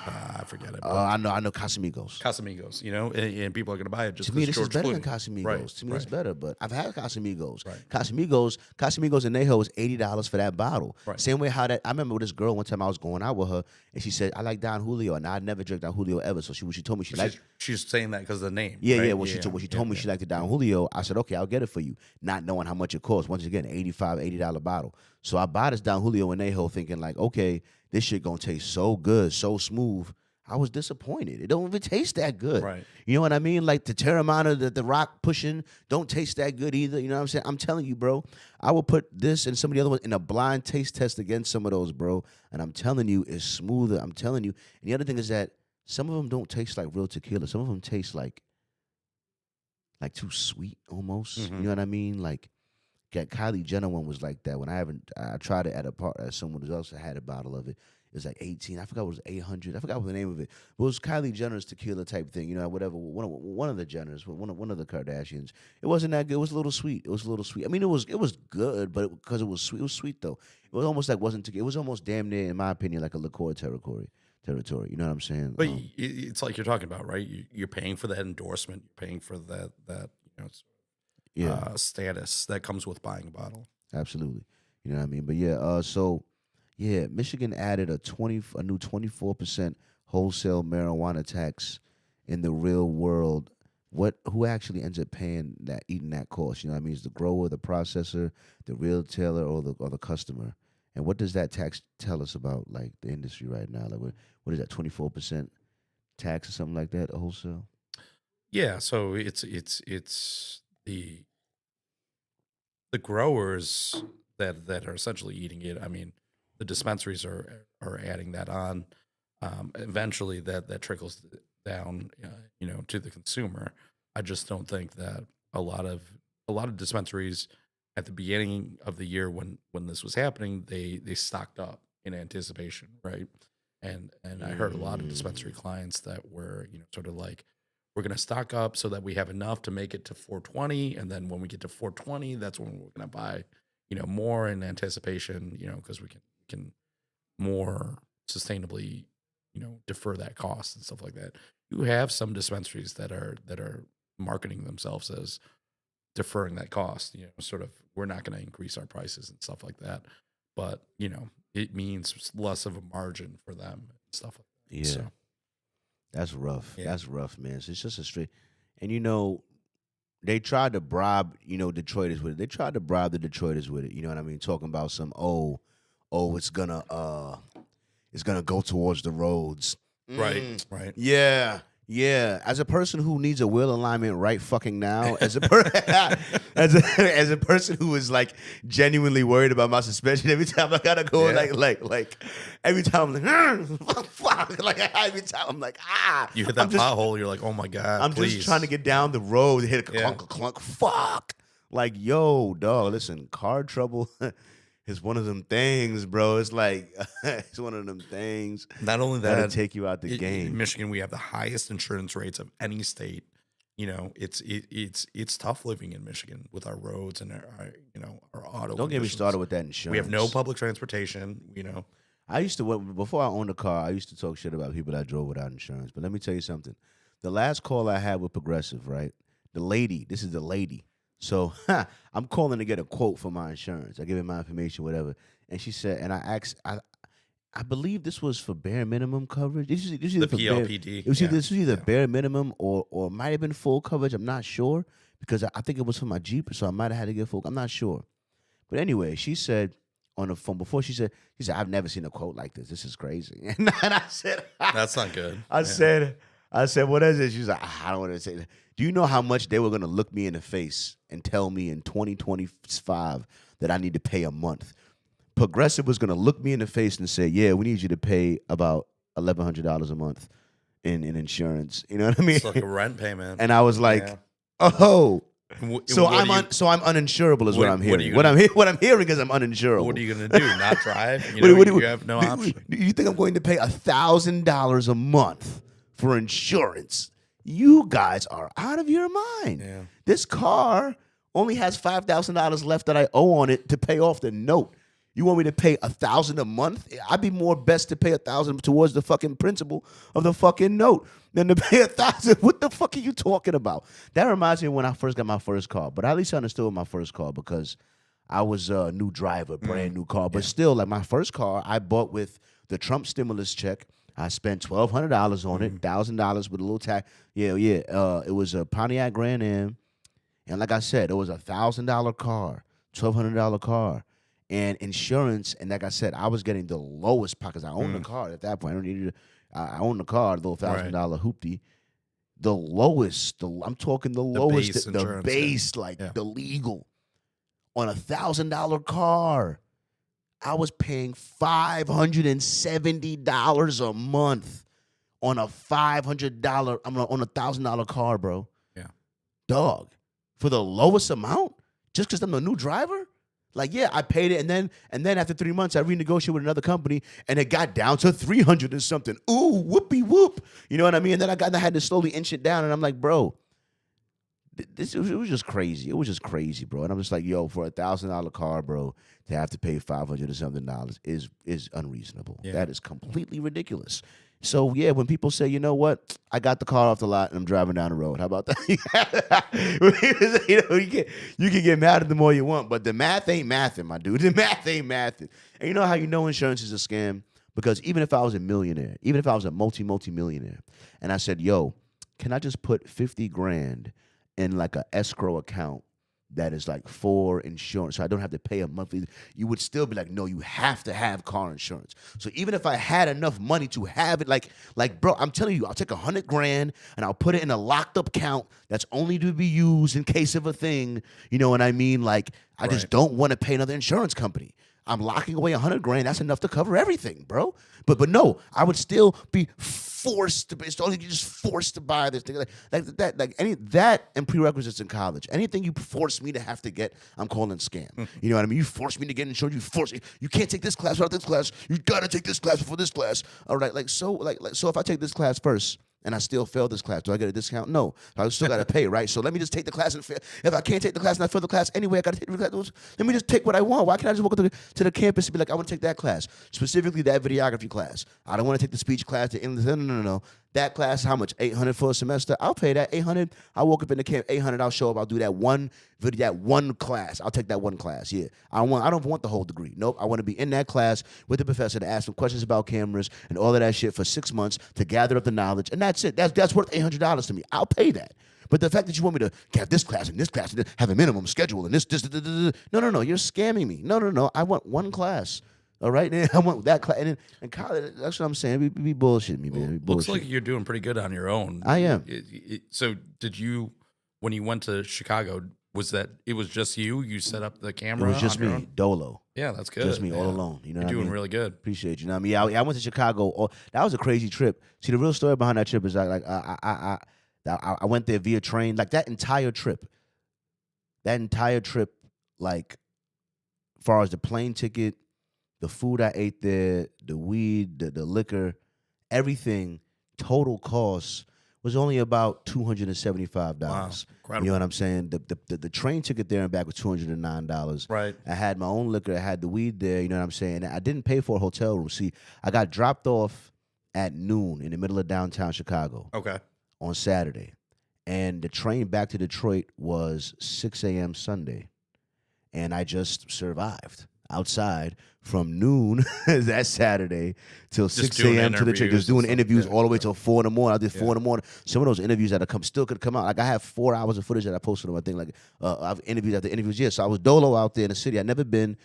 I forget it. But I know Casamigos. Casamigos, and people are going to buy it just To me, because this is George better Clooney. than Casamigos. Right, To me, right, it's better. But I've had Casamigos. Right. Casamigos and Neho is $80 for that bottle. Right. Same way how that I remember with this girl one time I was going out with her and she said I like Don Julio and I never drank Don Julio ever. So she told me she liked. She's saying that because of the name. Yeah, right? yeah. When she told me she liked the Don Julio, I said okay, I'll get it for you, not knowing how much it costs. Once again, $80 bottle. So I bought this Don Julio and Neho thinking like, okay, this shit gonna taste so good, so smooth. I was disappointed. It don't even taste that good. Right. You know what I mean? Like the Terramana that the Rock pushing don't taste that good either. You know what I'm saying? I'm telling you, bro. I will put this and some of the other ones in a blind taste test against some of those, bro. And I'm telling you, it's smoother. I'm telling you. And the other thing is that some of them don't taste like real tequila. Some of them taste like too sweet almost. Mhm. You know what I mean? Like Kylie Jenner one was like that. When I tried it at a part someone else had a bottle of it. It was like 18. I forgot what it was 800. I forgot what the name of it. But it was Kylie Jenner's tequila type thing. Whatever. One of the Jenners, one of the Kardashians. It wasn't that good. It was a little sweet. I mean, it was good, but because it was sweet, though. It was almost like wasn't tequila. It was almost damn near, in my opinion, like a liqueur territory. You know what I'm saying? But it's like you're talking about, right? You're paying for that endorsement. You're paying for that status that comes with buying a bottle. Absolutely. You know what I mean? But yeah, Michigan added a new 24% wholesale marijuana tax in the real world. Who actually ends up eating that cost? You know what I mean? Is the grower, the processor, the retailer, or the customer? And what does that tax tell us about like the industry right now? Like what is that, 24% tax or something like that, a wholesale? Yeah, so it's the growers that are essentially eating it. I mean, the dispensaries are adding that on. Eventually, that trickles down, to the consumer. I just don't think that a lot of dispensaries at the beginning of the year when this was happening, they stocked up in anticipation, right? And I heard a lot of dispensary clients that were, sort of like, we're going to stock up so that we have enough to make it to 420, and then when we get to 420, that's when we're going to buy, more in anticipation, because we can more sustainably, defer that cost and stuff like that. You have some dispensaries that are marketing themselves as deferring that cost, sort of, we're not going to increase our prices and stuff like that. But, it means less of a margin for them and stuff like that. Yeah. So, That's rough. Yeah. That's rough, man. So it's just a straight. And they tried to bribe, Detroiters with it. They tried to bribe the Detroiters with it. You know what I mean? Talking about some it's gonna go towards the roads. right. Yeah. Yeah. As a person who needs a wheel alignment right fucking now, as a as a person who is like genuinely worried about my suspension every time I gotta go, Yeah. like every time I'm like, fuck, like every time I'm like, You hit that pothole, you're like, oh my God, I'm please. just trying to get down the road, hit a Yeah. clunk, fuck. Like, yo, dog, listen, car trouble is one of them things, bro. It's like, it's one of them things Not only that'll that, take you out the in game. Michigan, we have the highest insurance rates of any state. It's tough living in Michigan with our roads and our auto. Don't get me conditions. started with that insurance. We have no public transportation. I used to, before I owned a car, I used to talk shit about people that drove without insurance. But let me tell you something. The last call I had with Progressive, right? This is the lady. So I'm calling to get a quote for my insurance. I give her my information, whatever. And she said, and I asked, I believe this was for bare minimum coverage. This was The either for bare, PLPD. it was either, this was either Yeah. bare minimum or it might have been full coverage. I'm not sure because I think it was for my Jeep, so I might have had to get full. I'm not sure. But anyway, she said on the phone before she said, I've never seen a quote like this. This is crazy. And I said, That's not good. I said, what is it? She's like, I don't want to say that. Do you know how much they were going to look me in the face and tell me in 2025 that I need to pay a month? Progressive was going to look me in the face and say, yeah, we need you to pay about $1,100 a month in insurance. You know what I mean? It's like a rent payment. And I was like, Yeah. oh. So what I'm uninsurable is what I'm hearing. what What I'm hearing is I'm uninsurable. What are you going to do? Not drive? You have no option. Do you think I'm going to pay $1,000 a month for insurance? You guys are out of your mind. Yeah. This car only has $5,000 left that I owe on it to pay off the note. You want me to pay $1,000 a month? I'd be more best to pay $1,000 towards the fucking principal of the fucking note than to pay $1,000. What the fuck are you talking about? That reminds me of when I first got my first car. But I at least understood my first car because I was a new driver, brand new car. But still, like my first car, I bought with the Trump stimulus check. I spent $1,200 on it, $1,000 with a little tax. Yeah. It was a Pontiac Grand Am, and like I said, it was $1,000 car, $1,200 car. And insurance, and like I said, I was getting the lowest because I owned the car at that point. I don't need I owned the car, the little $1,000 hoopty. The lowest, I'm talking the lowest, base the base, the legal on $1,000 car. I was paying $570 a month on a $500. on a $1,000 car, bro. Yeah, dog, for the lowest amount, just because I'm a new driver. Like, yeah, I paid it, and then after 3 months, I renegotiated with another company, and it got down to $300 and something. Ooh, whoopee whoop. You know what I mean? And then I had to slowly inch it down, and I'm like, bro, it was just crazy. It was just crazy, bro. And I'm just like, yo, for a $1,000 car, bro, to have to pay $500 or something is unreasonable. Yeah. That is completely ridiculous. So, yeah, when people say, you know what, I got the car off the lot and I'm driving down the road. How about that? You can get mad at them all you want, but the math ain't mathing, my dude. The math ain't mathing. And you know how you know insurance is a scam? Because even if I was a millionaire, even if I was a multi-millionaire, and I said, yo, can I just put 50 grand in like an escrow account that is like for insurance, so I don't have to pay a monthly, you would still be like, no, you have to have car insurance. So even if I had enough money to have it, like, bro, I'm telling you, I'll take 100 grand and I'll put it in a locked up account that's only to be used in case of a thing. You know what I mean? Like, I just don't want to pay another insurance company. I'm locking away 100 grand. That's enough to cover everything, bro. But no, I would still be forced to. It's only just forced to buy this thing, that and prerequisites in college. Anything you force me to have to get, I'm calling scam. You know what I mean? You force me to get insurance. You force me. You can't take this class without this class. You gotta take this class before this class. All right, so if I take this class first, and I still fail this class, do I get a discount? No. I still got to pay, right? So let me just take the class and fail. If I can't take the class and I fail the class anyway, I got to take the class. Let me just take what I want. Why can't I just walk to the campus and be like, I want to take that class, specifically that videography class. I don't want to take the speech class, the English. No. That class, how much? $800 for a semester? I'll pay that. $800. I woke up in the camp, $800. I'll show up. I'll do that one video, that one class. I'll take that one class. Yeah. I don't want the whole degree. Nope. I want to be in that class with the professor to ask some questions about cameras and all of that shit for 6 months to gather up the knowledge. And that's it. That's worth $800 to me. I'll pay that. But the fact that you want me to have this class and have a minimum schedule and this, no. You're scamming me. No. I want one class. All right, and I want that class. And in college, that's what I'm saying. Be bullshit me, man. Looks like you're doing pretty good on your own. I am. So did you, when you went to Chicago, it was just you? You set up the camera? It was just me, dolo. Yeah, that's good. Just me, all alone. You know, you're doing I mean? really good. Appreciate you. You know what I mean? I went to Chicago. That was a crazy trip. See, the real story behind that trip is I went there via train. Like that entire trip, like, as far as the plane ticket, the food I ate there, the weed, the liquor, everything, total cost was only about $275. Wow, incredible. You know what I'm saying? The train ticket there and back was $209. Right. I had my own liquor. I had the weed there. You know what I'm saying? I didn't pay for a hotel room. See, I got dropped off at noon in the middle of downtown Chicago. Okay. On Saturday. And the train back to Detroit was 6 a.m. Sunday. And I just survived. outside from noon that Saturday till Just 6 doing a.m. to the church, just doing interviews all the way till 4 in the morning. I did 4 in the morning. Some of those interviews that still could come out. Like I have 4 hours of footage that I posted on my thing. Like I've interviewed after interviews. Yeah, so I was dolo out there in the city. I'd never been.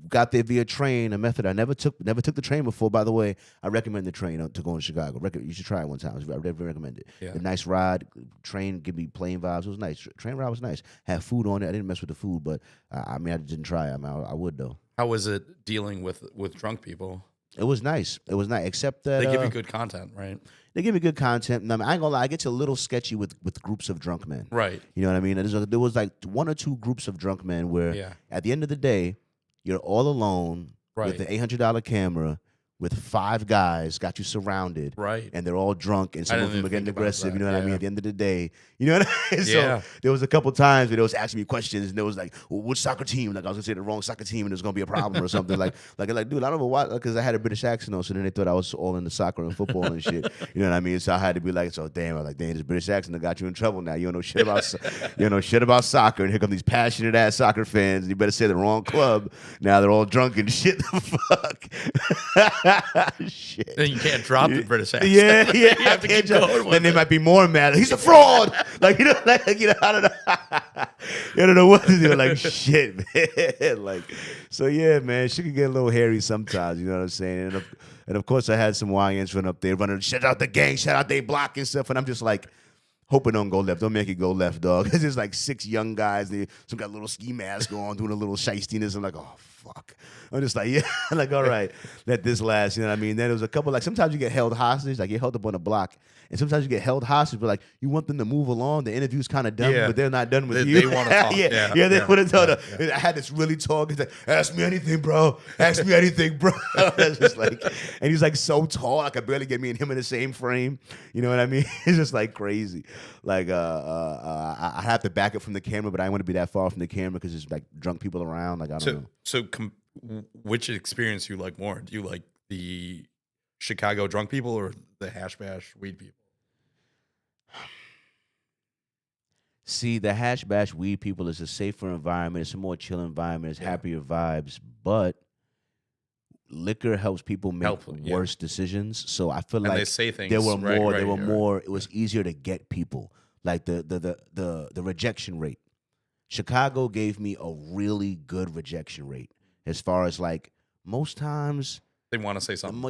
Got there via train, a method I never took the train before. By the way, I recommend the train to go to Chicago. You should try it one time. I recommend it. Yeah. A nice ride. Train give me plane vibes. It was nice. Train ride was nice. Had food on it. I didn't mess with the food, but I didn't try it. I would though. How was it dealing with drunk people? It was nice. It was nice, except that they give you good content, right? They give me good content. And I ain't gonna lie, I get a little sketchy with groups of drunk men. Right. You know what I mean? There was like 1 or 2 groups of drunk men where at the end of the day, you're all alone with the $800 camera with 5 guys got you surrounded. Right. And they're all drunk and some of them are getting aggressive. You know what I mean? At the end of the day, you know what I mean? So there was a couple times where they was asking me questions and there was like, well, which soccer team? Like I was gonna say the wrong soccer team and there's gonna be a problem or something. like, dude, I don't know why, because I had a British accent on, so then they thought I was all into soccer and football and shit. You know what I mean? So I had to be like, damn, this British accent that got you in trouble now. You don't know shit about soccer, and here come these passionate ass soccer fans, and you better say the wrong club. Now they're all drunk and shit. The fuck? Shit. Then you can't drop the British accent. Yeah. You have to keep going. Then they might be more mad. He's a fraud. I don't know. I don't know what to do. Like shit, man. Like, so yeah, man. She could get a little hairy sometimes. You know what I'm saying? And of course, I had some YNs run up there, running, shout out the gang, shout out they block and stuff. And I'm just like, hoping don't go left. Don't make it go left, dog. It's just like 6 young guys. Some got a little ski mask on, doing a little shystiness. I'm like, oh, fuck. I'm just like, yeah. Like, all right, let this last. You know what I mean? Then there was a couple, like, sometimes you get held hostage. Like, you're held up on a block. And sometimes you get held hostage, but, like, you want them to move along. The interview's kind of done, but they're not done with you. They want to talk. They want to talk. I had this really tall. He's like, ask me anything, bro. Ask me anything, bro. That's just like, and he's, like, so tall. I could barely get me and him in the same frame. You know what I mean? It's just, like, crazy. Like, I have to back it from the camera, but I don't want to be that far from the camera because there's, like, drunk people around. Like, I don't know. So which experience you like more? Do you like the Chicago drunk people or the hash bash weed people? See, the hash bash weed people is a safer environment. It's a more chill environment. It's happier vibes. But liquor helps people make worse decisions. So I feel like they say things, there were more. Right. It was easier to get people. Like the rejection rate. Chicago gave me a really good rejection rate. As far as like most times they want to say something.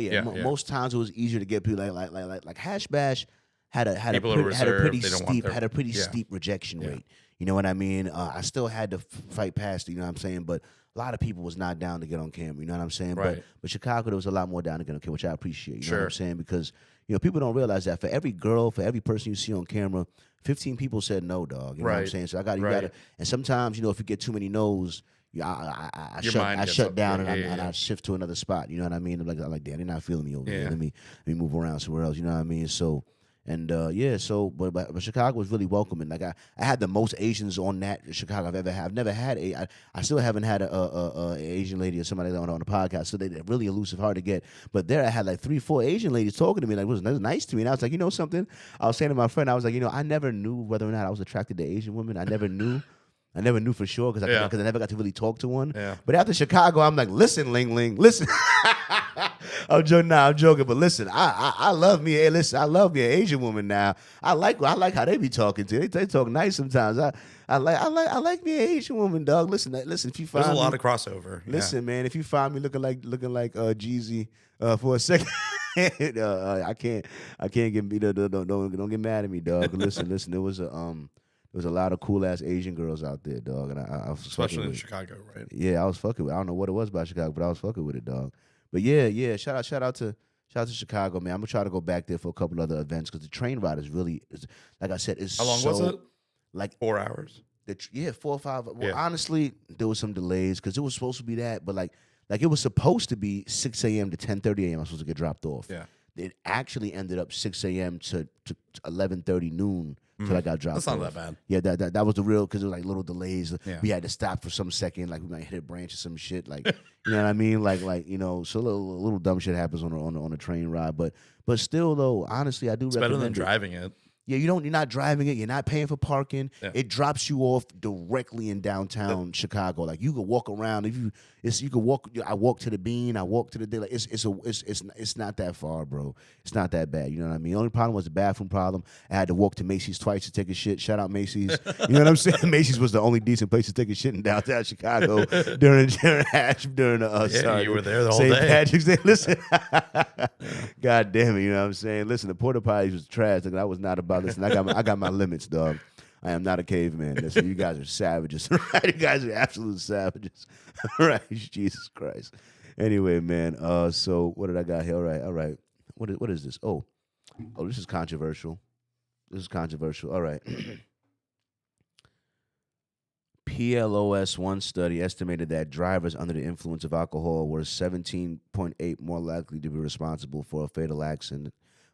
Most times it was easier to get people like Hash Bash had a pretty steep rejection rate. You know what I mean? I still had to fight past it, you know what I'm saying? But a lot of people was not down to get on camera, you know what I'm saying? Right. But Chicago, there was a lot more down to get on camera, which I appreciate, you know what I'm saying? Because, you know, people don't realize that for every girl, for every person you see on camera, 15 people said no, dog. You know what I'm saying? So you gotta, and sometimes, you know, if you get too many no's, I shut down and I shift to another spot. You know what I mean? I'm like, damn, they're not feeling me over here. Let me move around somewhere else. You know what I mean? So, and but Chicago was really welcoming. Like I had the most Asians on that Chicago I've ever had. I've never had I still haven't had a Asian lady or somebody on the podcast. So they're really elusive, hard to get. But there I had like 3-4 Asian ladies talking to me. Like it was nice to me. And I was like, you know something? I was saying to my friend, I was like, you know, I never knew whether or not I was attracted to Asian women. I never knew for sure because I never got to really talk to one. Yeah. But after Chicago, I'm like, listen, Ling Ling, listen. I'm joking, but listen, I love me. Hey, listen, I love me an Asian woman now. I like how they be talking to. They talk nice sometimes. I like me an Asian woman, dog. Listen. If you find there's a lot of crossover. Listen, man, if you find me looking like Jeezy for a second. I can't get me. Don't get mad at me, dog. Listen. There was a lot of cool ass Asian girls out there, dog, and I was especially in Chicago, right? Yeah, I was fucking with it. I don't know what it was about Chicago, but I was fucking with it, dog. But yeah. Shout out to Chicago, man. I'm gonna try to go back there for a couple other events because the train ride is really, like I said, it's how long was it? Like 4 hours. 4 or 5. Well, honestly, there was some delays because it was supposed to be that, but like it was supposed to be 6 a.m. to 10:30 a.m. I was supposed to get dropped off. Yeah. It actually ended up 6 a.m. to 11:30 noon. Till I got dropped. That's not that bad. Yeah, that was the real because it was like little delays. Yeah. We had to stop for some second, like we might hit a branch or some shit, like you know what I mean, like you know. So a little dumb shit happens on a train ride, but still though, honestly, I do. It's better than driving it. Yeah, you're not driving it. You're not paying for parking. Yeah. It drops you off directly in downtown Chicago. Like you could walk around. You could walk. I walk to the Bean. I walk to the day. Like it's not that far, bro. It's not that bad. You know what I mean? The only problem was the bathroom problem. I had to walk to Macy's twice to take a shit. Shout out Macy's. You know what I'm saying? Macy's was the only decent place to take a shit in downtown Chicago during sorry, you were there the whole St. day. Patrick's Day. Listen, God damn it, you know what I'm saying? Listen, the porta potties was trash. Like, I was not about. Listen, I got my limits, dog. I am not a caveman. Listen, you guys are savages. Right? You guys are absolute savages. Right? Jesus Christ. Anyway, man. So what did I got here? All right. What is this? Oh, this is controversial. All right. PLOS one study estimated that drivers under the influence of alcohol were 17.8 more likely to be responsible for a fatal accident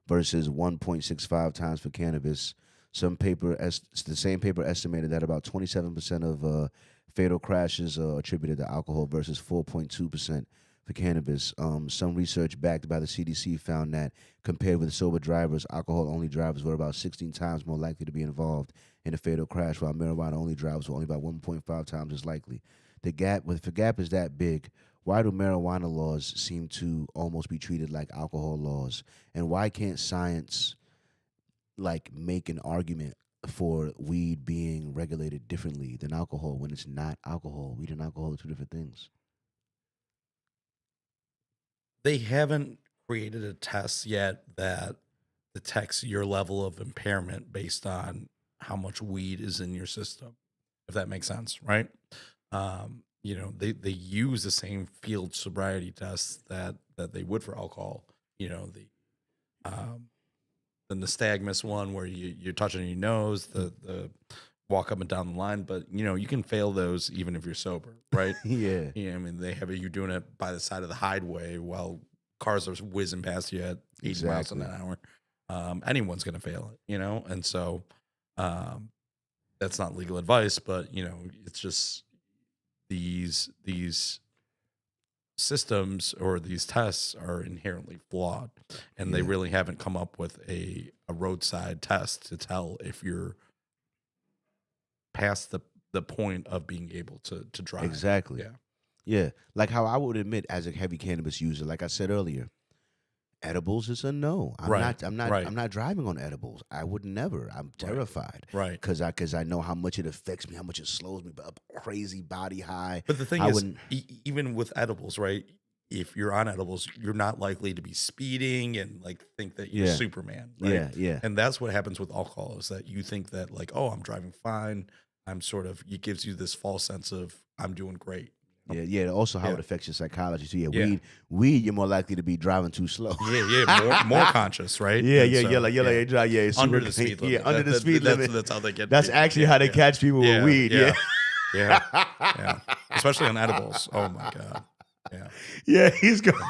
versus 1.65 times for cannabis. The same paper estimated that about 27% of fatal crashes are attributed to alcohol versus 4.2% for cannabis. Some research backed by the CDC found that compared with sober drivers, alcohol-only drivers were about 16 times more likely to be involved in a fatal crash, while marijuana-only drivers were only about 1.5 times as likely. If the gap is that big, why do marijuana laws seem to almost be treated like alcohol laws? And why can't science make an argument for weed being regulated differently than alcohol when it's not alcohol? Weed and alcohol are two different things. They haven't created a test yet that detects your level of impairment based on how much weed is in your system, if that makes sense, right? They use the same field sobriety tests that they would for alcohol. The nystagmus one where you're touching your nose, the walk up and down the line, but you can fail those even if you're sober, right? Yeah. I mean, they have you doing it by the side of the highway while cars are whizzing past you at 80 miles an hour. Anyone's going to fail it, and so that's not legal advice, but it's just these systems or these tests are inherently flawed, and they really haven't come up with a roadside test to tell if you're past the point of being able to drive. Exactly. Yeah. Like how I would admit as a heavy cannabis user, like I said earlier, edibles is a no. I'm not driving on edibles. I would never. I'm terrified. Right. Because I know how much it affects me, how much it slows me up, crazy body high. But the thing is, even with edibles, right? If you're on edibles, you're not likely to be speeding and think that you're Superman. Right? Yeah. And that's what happens with alcohol is that you think that I'm driving fine. It gives you this false sense of I'm doing great. Yeah. Also, how it affects your psychology. So weed, you're more likely to be driving too slow. More conscious, right? You drive, under the speed limit. Under the speed limit. That's how they get. That's actually how they catch people with weed. Yeah. Especially on edibles. Oh my god. Yeah. Yeah, he's going.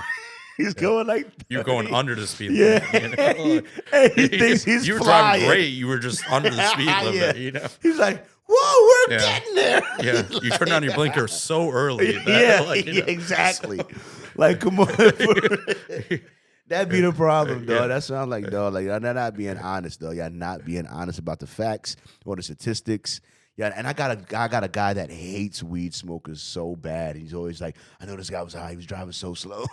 He's going like you're going under the speed limit. Hey, he thinks he's you were flying. driving great. You were just under the speed limit. He's like, whoa, we're getting there. Yeah, you turned on your blinker so early. Exactly. Like, come on. That'd be the problem, dog. That sounds like, dog. Like, they're not being honest, though. Y'all not being honest about the facts or the statistics. Yeah, and I got a guy that hates weed smokers so bad. He's always like, I know this guy was high. He was driving so slow.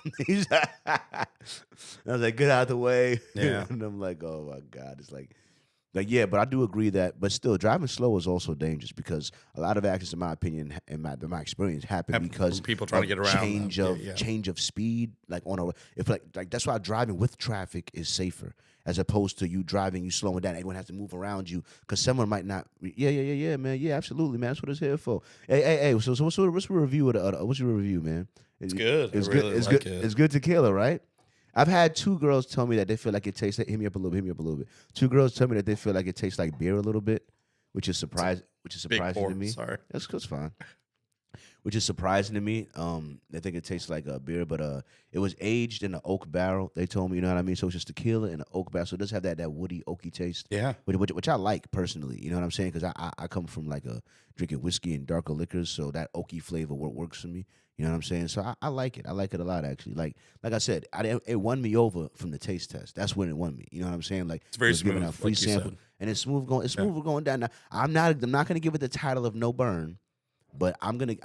I was like, get out of the way. Yeah. And I'm like, oh my God. It's like, but I do agree that, but still, driving slow is also dangerous because a lot of accidents, in my opinion, in my experience, happen because people trying to get around change of speed. Like that's why driving with traffic is safer as opposed to you driving, you slowing down. Everyone has to move around you because someone might not. Yeah, man. Yeah, absolutely, man. That's what it's here for. Hey. So what's the review of the? What's your review, man? It's good. It's good. It's good tequila, right? I've had two girls tell me that they feel like it tastes. Hit me up a little bit. Two girls tell me that they feel like it tastes like beer a little bit, which is surprising to me. Sorry, that's fine. Which is surprising to me. They think it tastes like a beer, but it was aged in an oak barrel. They told me, you know what I mean. So it's just tequila in an oak barrel, so it does have that woody, oaky taste. Yeah, which I like personally. You know what I'm saying? Because I come from like a drinking whiskey and darker liquors, so that oaky flavor works for me. You know what I'm saying? So I like it. I like it a lot, actually. Like I said, it won me over from the taste test. That's when it won me. You know what I'm saying? Like It's very it was giving smooth, out free like you sample, said. and it's smooth going. It's Yeah. smooth going down. Now, I'm not going to give it the title of no burn, but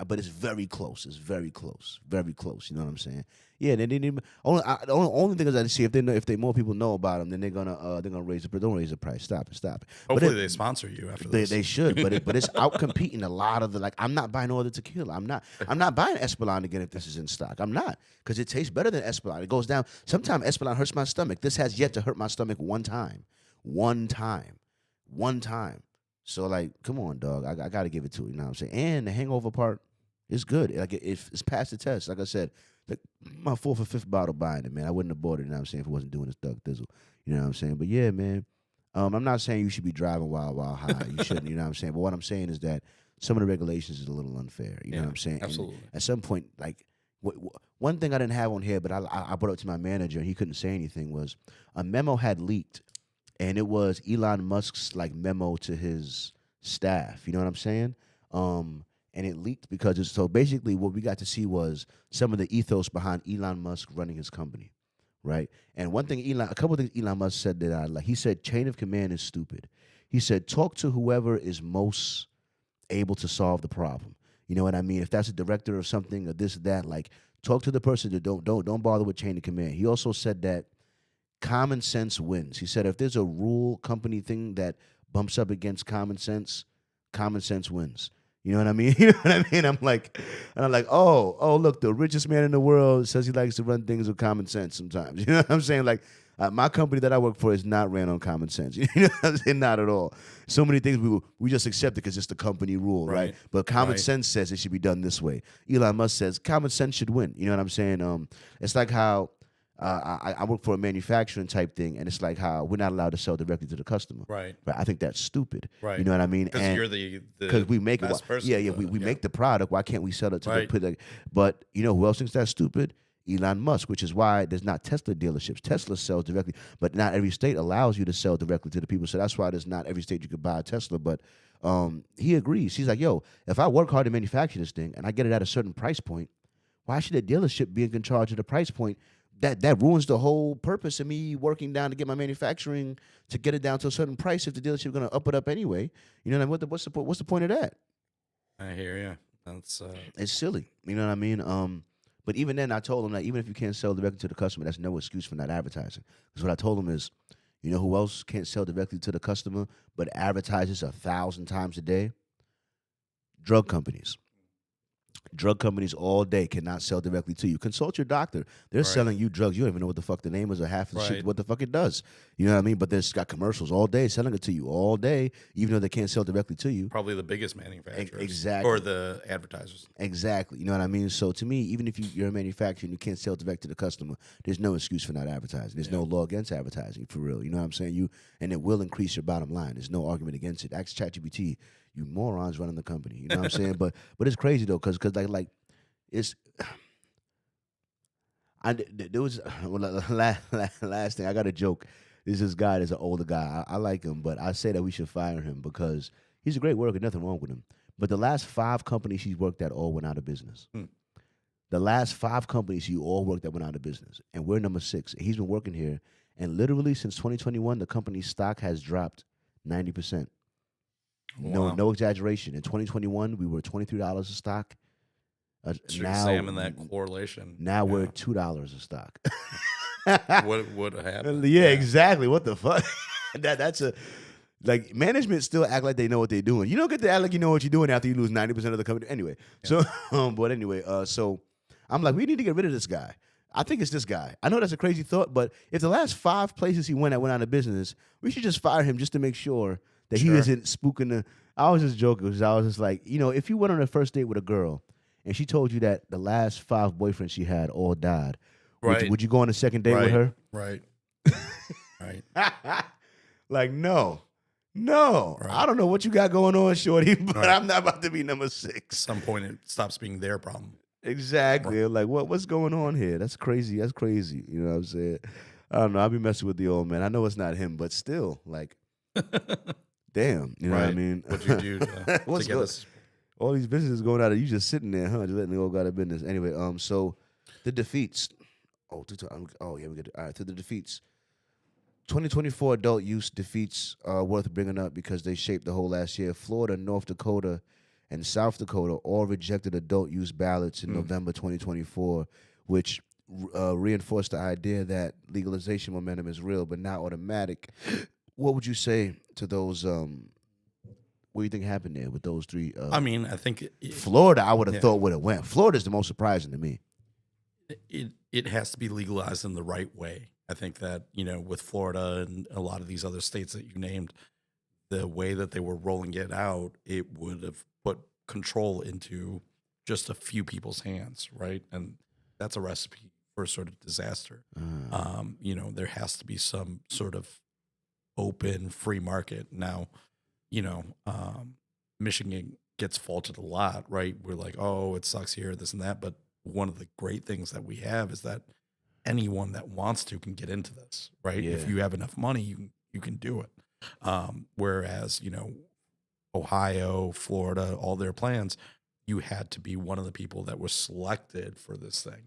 but it's very close. It's very close. Very close. You know what I'm saying? Yeah. They didn't even, only thing is I see if more people know about them, then they're gonna raise the don't raise the price. Stop it. But Hopefully they sponsor you after this. they should, but it's out competing a lot of the, like, I'm not buying all the tequila. I'm not buying Espolon again if this is in stock. I'm not, because it tastes better than Espolon. It goes down. Sometimes Espolon hurts my stomach. This has yet to hurt my stomach one time. So, like, come on, dog. I got to give it to you. You know what I'm saying? And the hangover part is good. Like, it's passed the test. Like I said, like, my fourth or fifth bottle buying it, man. I wouldn't have bought it, you know what I'm saying, if it wasn't doing this Doug Thizzle. You know what I'm saying? But yeah, man. I'm not saying you should be driving while high. You shouldn't, you know what I'm saying? But what I'm saying is that some of the regulations is a little unfair. You know what I'm saying? Absolutely. And at some point, like, one thing I didn't have on here, but I brought up to my manager, and he couldn't say anything, was a memo had leaked, and it was Elon Musk's, like, memo to his staff. You know what I'm saying? And it leaked because so basically what we got to see was some of the ethos behind Elon Musk running his company. Right. And a couple of things Elon Musk said that I like. He said, chain of command is stupid. He said, talk to whoever is most able to solve the problem. You know what I mean? If that's a director of something or this or that, like, talk to the person that don't bother with chain of command. He also said that common sense wins. He said, if there's a rule company thing that bumps up against common sense wins. You know what I mean? You know what I mean? I'm like, oh, look, the richest man in the world says he likes to run things with common sense sometimes. You know what I'm saying? Like, my company that I work for is not ran on common sense. You know what I'm saying? Not at all. So many things we just accept it because it's the company rule, right? But common sense says it should be done this way. Elon Musk says common sense should win. You know what I'm saying? It's like how I work for a manufacturing type thing, and it's like how we're not allowed to sell directly to the customer. Right. But I think that's stupid. Right. You know what I mean? Because you're the we make it. best person. We make the product. Why can't we sell it to the? But you know who else thinks that's stupid? Elon Musk, which is why there's not Tesla dealerships. Tesla sells directly, but not every state allows you to sell directly to the people. So that's why there's not every state you could buy a Tesla. But he agrees. He's like, yo, if I work hard to manufacture this thing and I get it at a certain price point, why should a dealership be in charge of the price point? That ruins the whole purpose of me working down to get my manufacturing to get it down to a certain price if the dealership is going to up it up anyway. You know what I mean? What's the point of that? I hear you. That's it's silly. You know what I mean? But even then, I told him that even if you can't sell directly to the customer, that's no excuse for not advertising. Because what I told him is, you know who else can't sell directly to the customer but advertises 1,000 times a day? Drug companies. Drug companies all day cannot sell directly to you. Consult your doctor. They're selling you drugs. You don't even know what the fuck the name is or half of the shit, what the fuck it does. You know what I mean? But there's got commercials all day selling it to you all day, even though they can't sell directly to you. probably the biggest manufacturers. Exactly. Or the advertisers. Exactly. You know what I mean? So to me, even if you're a manufacturer and you can't sell direct to the customer, there's no excuse for not advertising. There's no law against advertising, for real. You know what I'm saying? And it will increase your bottom line. There's no argument against it. Ask ChatGPT. You morons running the company. You know what I'm saying? But it's crazy though, because like it's. There was last thing. I got a joke. There's this guy. There's an older guy. I like him, but I say that we should fire him because he's a great worker. Nothing wrong with him. But the last 5 companies he's worked at all went out of business. The last 5 companies he all worked at went out of business, and we're number 6. He's been working here, and literally since 2021, the company's stock has dropped 90%. Wow. No exaggeration. In 2021, we were $23 a stock. Should now, examine that correlation. Now we're $2 a stock. What would happen? Yeah, exactly. What the fuck? That's a like management still act like they know what they're doing. You don't get to act like you know what you're doing after you lose 90% of the company. Anyway, so so I'm like, we need to get rid of this guy. I think it's this guy. I know that's a crazy thought, but if the last 5 places he went out of business, we should just fire him just to make sure that he isn't spooking the. I was just joking because I was just like, if you went on a first date with a girl and she told you that the last 5 boyfriends she had all died, would you go on a second date with her? Right. Right. Like, no. Right. I don't know what you got going on, shorty, but I'm not about to be number 6. At some point, it stops being their problem. Exactly. Like, what's going on here? That's crazy. You know what I'm saying? I don't know. I'll be messing with the old man. I know it's not him, but still, like, damn. You know what I mean? What'd you do to get us? All these businesses going out of you just sitting there, huh? Just letting it go out of business. Anyway, so the defeats. Oh yeah, we get all right to the defeats. 2024 adult use defeats are worth bringing up because they shaped the whole last year. Florida, North Dakota, and South Dakota all rejected adult use ballots in November 2024, which reinforced the idea that legalization momentum is real but not automatic. What would you say to those? What do you think happened there with those three? I mean, I think Florida, I would have yeah. thought would have went. Florida's the most surprising to me. It has to be legalized in the right way. I think that, with Florida and a lot of these other states that you named, the way that they were rolling it out, it would have put control into just a few people's hands, right? And that's a recipe for sort of disaster. There has to be some sort of open free market. Now, Michigan gets faulted a lot, right? We're like, oh, it sucks here, this and that. But one of the great things that we have is that anyone that wants to can get into this, right? Yeah. If you have enough money, you can do it. Whereas, Ohio, Florida, all their plans, you had to be one of the people that was selected for this thing.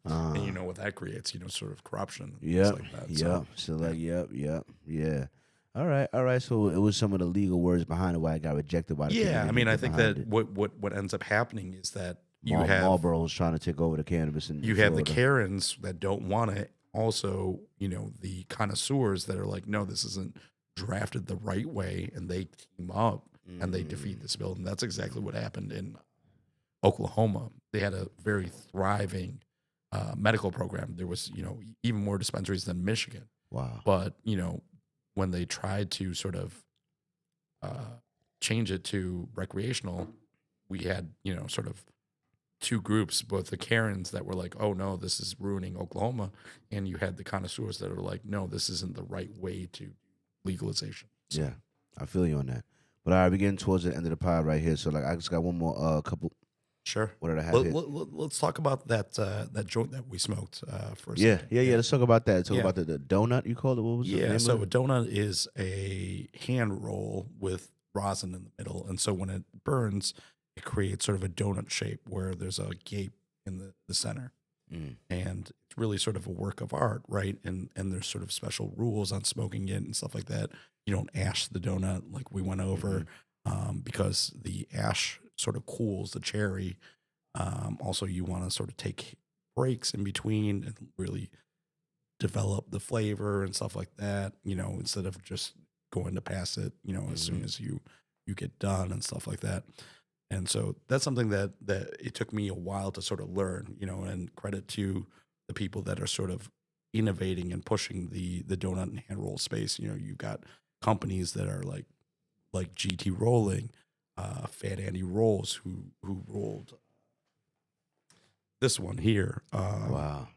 And you know what that creates, sort of corruption. Yeah, like that. yeah. So like, yeah. All right. So it was some of the legal words behind it why it got rejected by the people Yeah, that I mean, get I think behind that it. what ends up happening is that you have Marlboro's trying to take over the cannabis in you have the Florida. Karens that don't want it. Also, the connoisseurs that are like, no, this isn't drafted the right way, and they team up and they defeat this bill. And that's exactly what happened in Oklahoma. They had a very thriving medical program. There was, even more dispensaries than Michigan. Wow. But, when they tried to sort of change it to recreational, we had, sort of two groups, both the Karens that were like, oh, no, this is ruining Oklahoma. And you had the connoisseurs that are like, no, this isn't the right way to legalization. So, Yeah, I feel you on that. But all right, we're getting towards the end of the pod right here. So like, I just got one more couple. sure. What did I have here? Let's talk about that joint that we smoked for a Yeah, second. yeah. Let's talk about that. Talk Yeah. about the donut you called it. What was the name So of a it? donut is a hand roll with rosin in the middle. And so when it burns, it creates sort of a donut shape where there's a gape in the center. And it's really sort of a work of art, right? And there's sort of special rules on smoking it and stuff like that. You don't ash the donut like we went over because the ash sort of cools the cherry. Also, you want to sort of take breaks in between and really develop the flavor and stuff like that, instead of just going to pass it, as soon as you get done and stuff like that. And so that's something that it took me a while to sort of learn, and credit to the people that are sort of innovating and pushing the donut and hand roll space. You've got companies that are like GT Rolling, Fat Andy Rolls, who rolled this one here. Wow.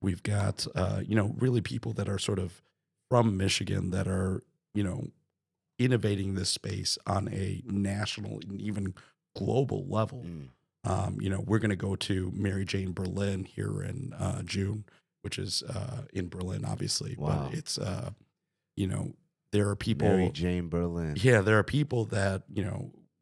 We've got, really people that are sort of from Michigan that are, innovating this space on a national and even global level. We're going to go to Mary Jane Berlin here in June, which is in Berlin, obviously. Wow. But it's, there are people. Mary Jane Berlin. Yeah, there are people that,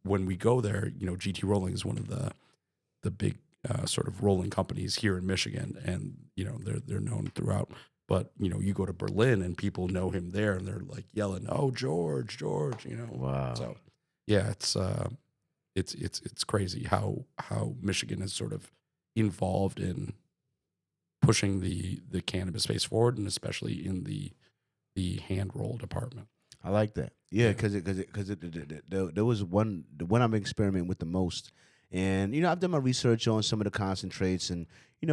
when we go there, GT Rolling is one of the big sort of rolling companies here in Michigan, and they're known throughout. But you go to Berlin and people know him there, and they're like yelling, "Oh, George!" Wow. So yeah, it's crazy how Michigan is sort of involved in pushing the cannabis space forward, and especially in the hand roll department. I like that. Yeah, because there was the one I'm experimenting with the most, and I've done my research on some of the concentrates, and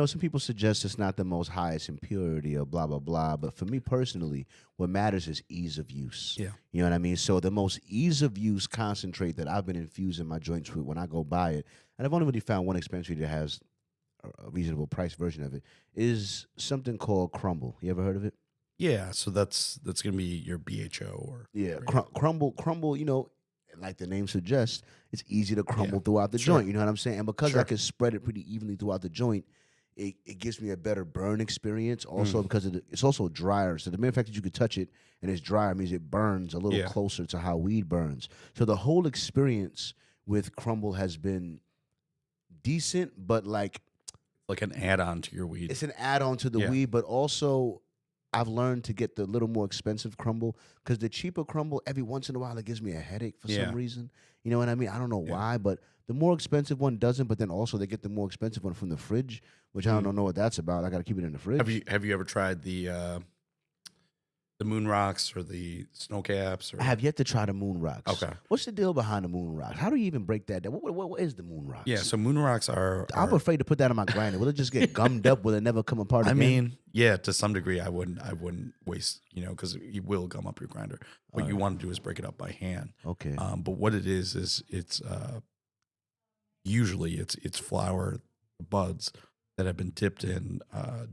some people suggest it's not the most highest in purity or blah blah blah. But for me personally, what matters is ease of use. Yeah, you know what I mean. So the most ease of use concentrate that I've been infusing my joints with when I go buy it, and I've only really found one dispensary that has a reasonable price version of it, is something called Crumble. You ever heard of it? Yeah, so that's gonna be your BHO or Crumble. Like the name suggests, it's easy to crumble throughout the Sure. joint. You know what I'm saying? And because Sure. I can spread it pretty evenly throughout the joint, it gives me a better burn experience. Also, because it's also drier. So the mere fact that you could touch it and it's drier means it burns a little Yeah. closer to how weed burns. So the whole experience with crumble has been decent, but like Like an add-on to your weed. it's an add-on to the Yeah. weed. But also, I've learned to get the little more expensive crumble because the cheaper crumble every once in a while it gives me a headache for Yeah. some reason. You know what I mean? I don't know Yeah. why, but the more expensive one doesn't. But then also they get the more expensive one from the fridge, which I don't know what that's about. I got to keep it in the fridge. Have you ever tried the moon rocks or the snow caps? Or I have yet to try the moon rocks. Okay. What's the deal behind the moon rocks? How do you even break that down? What is the moon rocks? Yeah, so moon rocks are I'm afraid to put that on my grinder. Will it just get gummed up? Will it never come apart I again? mean, yeah, to some degree, I wouldn't waste, because you will gum up your grinder. What you want to do is break it up by hand. Okay. But what it is it's usually it's flower buds that have been dipped in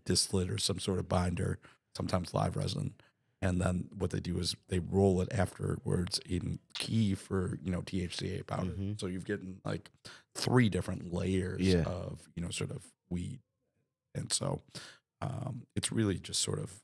distillate or some sort of binder, sometimes live resin, and then what they do is they roll it afterwards in kief or THCA powder. So you're getting like 3 different layers of sort of weed, and so it's really just sort of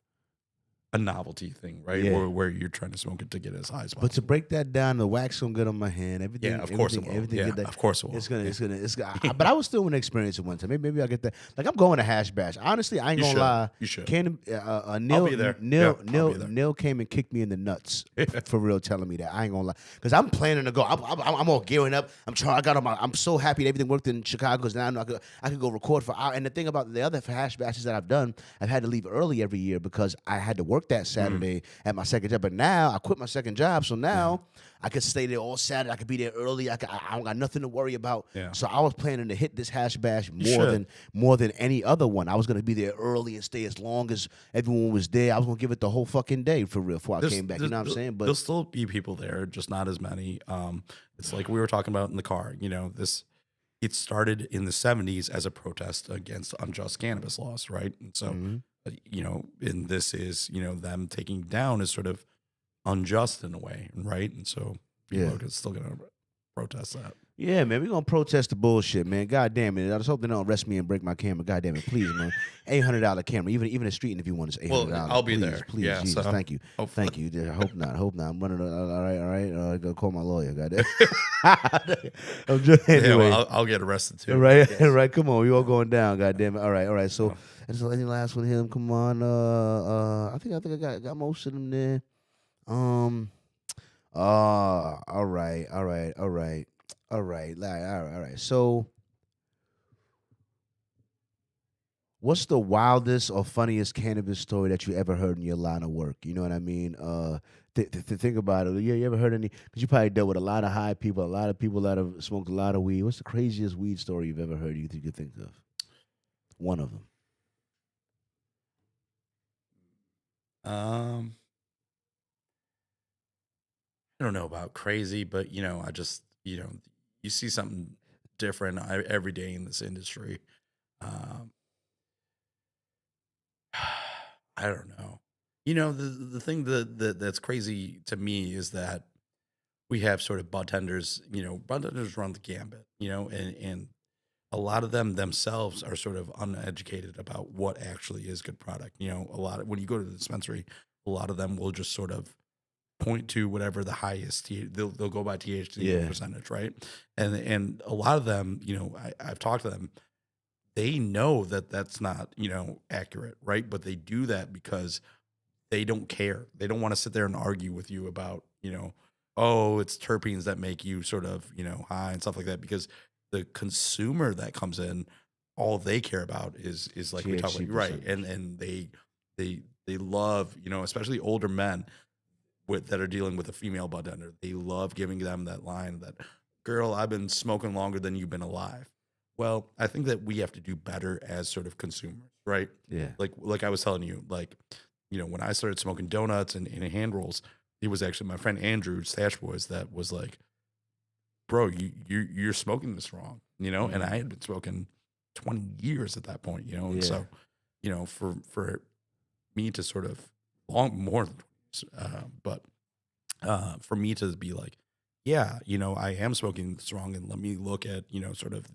a novelty thing, right? Yeah. Where you're trying to smoke it to get as high as possible. But to break that down, the wax gonna get on my hand. Everything. Yeah, of course it will. Everything Yeah, get that. of course it will. It's gonna. But I was still want to experience it one time. Maybe I'll get that. Like I'm going to Hash Bash. Honestly, I ain't gonna lie. You should. Neil, be there. Neil, Yeah, I'll be there. Neil came and kicked me in the nuts for real, telling me that. I ain't gonna lie, because I'm planning to go. I'm all gearing up. I'm so happy that everything worked in Chicago because now I know I could go record for hours. And the thing about the other Hash Bashes that I've done, I've had to leave early every year because I had to work that Saturday at my second job. But now I quit my second job, so now I could stay there all Saturday. I could be there early. I don't got nothing to worry about. Yeah. So I was planning to hit this Hash Bash should. more than any other one. I was gonna be there early and stay as long as everyone was there. I was gonna give it the whole fucking day for real before I came back. You know what I'm saying? But there'll still be people there, just not as many. It's like we were talking about in the car. It started in the 70s as a protest against unjust cannabis laws, right? And so, and this is them taking down is sort of unjust in a way, right? And so people are still gonna protest that. yeah, man, we gonna protest the bullshit, man. God damn it! I just hope they don't arrest me and break my camera. God damn it, please, man. $800 camera, even a street interview one is $800. Well, I'll be please, there. Please, Yeah, Jesus, so thank you, hopefully. thank you. Yeah, hope not. I'm running. All right. Go call my lawyer. God damn. I'm just Yeah, anyway. well, I'll get arrested too. Right, Yes. right. Come on, we all going down. God damn it. All right. So, and so any last one here? Come on. I think I got most of them there. All right. So, what's the wildest or funniest cannabis story that you ever heard in your line of work? You know what I mean? Think about it. Yeah, you ever heard any? Because you probably dealt with a lot of high people, a lot of people that have smoked a lot of weed. What's the craziest weed story you've ever heard? You could think of one of them. I don't know about crazy, but I just you see something different every day in this industry. Um, I don't know. The thing that's crazy to me is that we have sort of bud tenders. Bud tenders run the gambit. And a lot of them themselves are sort of uneducated about what actually is good product. A lot of when you go to the dispensary, a lot of them will just sort of point to whatever the highest they'll go by THC percentage, right? And a lot of them, I've talked to them, they know that that's not accurate, right? But they do that because they don't care. They don't want to sit there and argue with you about oh, it's terpenes that make you sort of high and stuff like that, because the consumer that comes in, all they care about is like we talked about, right? And they love especially older men that are dealing with a female bud tender. They love giving them that line that, girl, I've been smoking longer than you've been alive. Well, I think that we have to do better as sort of consumers, right? Yeah. Like I was telling you, when I started smoking donuts and hand rolls, it was actually my friend Andrew, Stash Boys, that was like, bro, you're smoking this wrong, and I had been smoking 20 years at that point, and so, for me to sort of more than 20 years, but for me to be like, yeah, I am smoking this wrong, and let me look at, sort of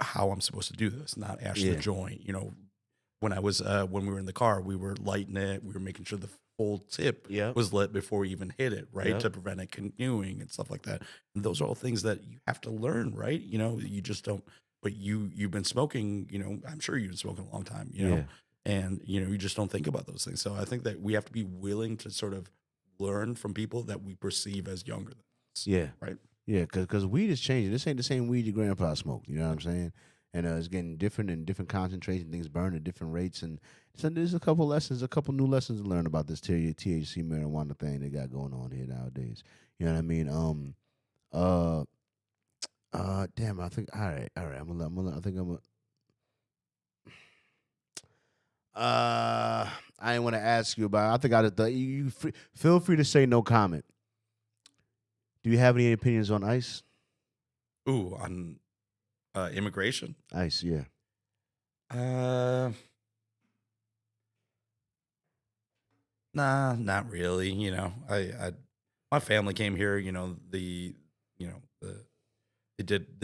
how I'm supposed to do this, not ash the joint. When I was when we were in the car, we were lighting it, we were making sure the full tip Yep. was lit before we even hit it, right? Yep. To prevent it continuing and stuff like that. And those are all things that you have to learn, right? You just don't. But you've been smoking, I'm sure you've been smoking a long time, Yeah. and you just don't think about those things. So I think that we have to be willing to sort of learn from people that we perceive as younger than us. Yeah. Right. Yeah, because weed is changing. This ain't the same weed your grandpa smoked. You know what I'm saying? And it's getting different and different concentration. Things burn at different rates. And so there's a couple new lessons to learn about this THC marijuana thing they got going on here nowadays. You know what I mean? Damn. I think. All right. I think I'm. I didn't want to ask you about. I think feel free to say no comment. Do you have any opinions on ICE? Ooh, on immigration. ICE, yeah. Nah, not really. My family came here. They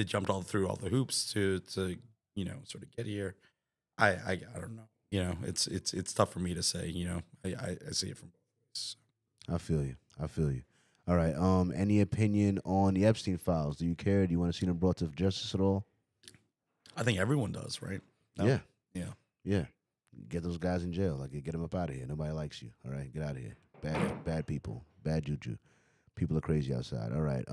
jumped all through all the hoops to sort of get here. I don't know. It's tough for me to say. I see it from both ways. I feel you. All right. Any opinion on the Epstein files? Do you care? Do you want to see them brought to justice at all? I think everyone does, right? No? Yeah. Yeah. Get those guys in jail. Like, get them up out of here. Nobody likes you. All right, get out of here. Bad people. Bad juju. People are crazy outside. All right.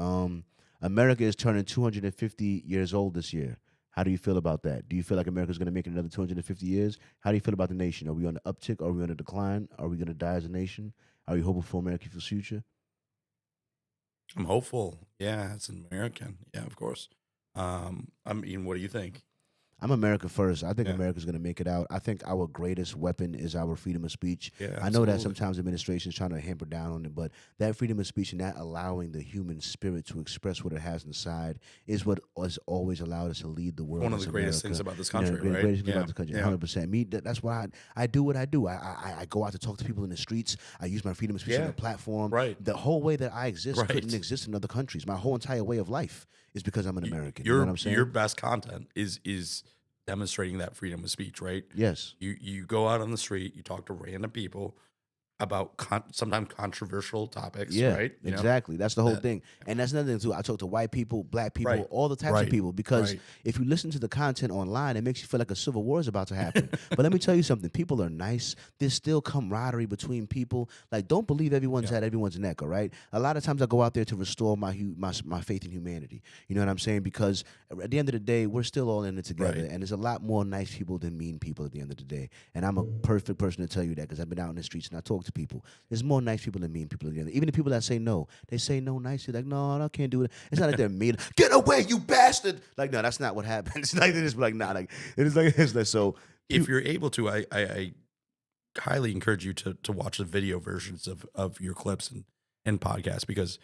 America is turning 250 years old this year. How do you feel about that? Do you feel like America's going to make it another 250 years? How do you feel about the nation? Are we on the uptick? Are we on the decline? Are we going to die as a nation? Are you hopeful for America's future? I'm hopeful. Yeah, it's an American. Yeah, of course. What do you think? I'm America first. I think Yeah. America's going to make it out. I think our greatest weapon is our freedom of speech. Yeah, I know that absolutely. sometimes administration's trying to hamper down on it, but that freedom of speech and that allowing the human spirit to express what it has inside is what has always allowed us to lead the world. One of as the greatest America. things about this You know, country, the right? greatest thing Yeah. about the country, Yeah. 100%. Me, that's why I do what I do. I go out to talk to people in the streets. I use my freedom of speech on Yeah. a platform. Right. The whole way that I exist Right. couldn't exist in other countries. My whole entire way of life is because I'm an American. You Your know what I'm saying? your best content is demonstrating that freedom of speech, right? Yes. You go out on the street, you talk to random people about sometimes controversial topics, Yeah, right? exactly. That's the whole that- thing. And that's another thing, too. I talk to white people, black people, Right, all the types of right, people, because right. if you listen to the content online, it makes you feel like a civil war is about to happen. But let me tell you something. People are nice. There's still camaraderie between people. Like, don't believe everyone's at everyone's neck, all right? A lot of times I go out there to restore my faith in humanity. You know what I'm saying? Because at the end of the day, we're still all in it together. Right. And there's a lot more nice people than mean people at the end of the day. And I'm a perfect person to tell you that because I've been out in the streets and I talk to people. There's more nice people than mean people at the end. Even the people that say no, they say no nicely. Like, no, I can't do it. It's not like they're mean. Get away, you bastard! Like, no, that's not what happens. Like, they just be like, nah. Like, it's like so. If you're able to, I highly encourage you to watch the video versions of your clips and podcasts because,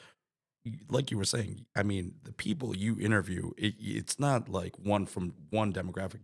like you were saying, I mean, the people you interview, it's not like one from one demographic.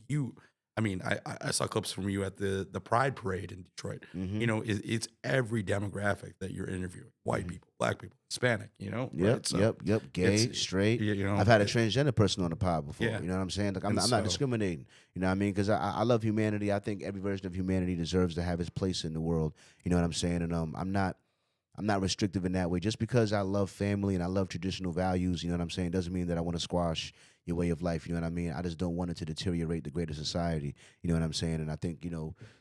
I saw clips from you at the Pride Parade in Detroit. Mhm. It's every demographic that you're interviewing: white people, black people, Hispanic. Yep, right? So yep. Gay, it's- straight. you I've had a transgender person on the pod before. Yeah. You know what I'm saying? Like, I'm And not so- discriminating. You know what I mean? Because I love humanity. I think every version of humanity deserves to have its place in the world. You know what I'm saying? And I'm not restrictive in that way. Just because I love family and I love traditional values, you know what I'm saying, doesn't mean that I want to squash your way of life. You know what I mean? I just don't want it to deteriorate the greater society. You know what I'm saying? And I think,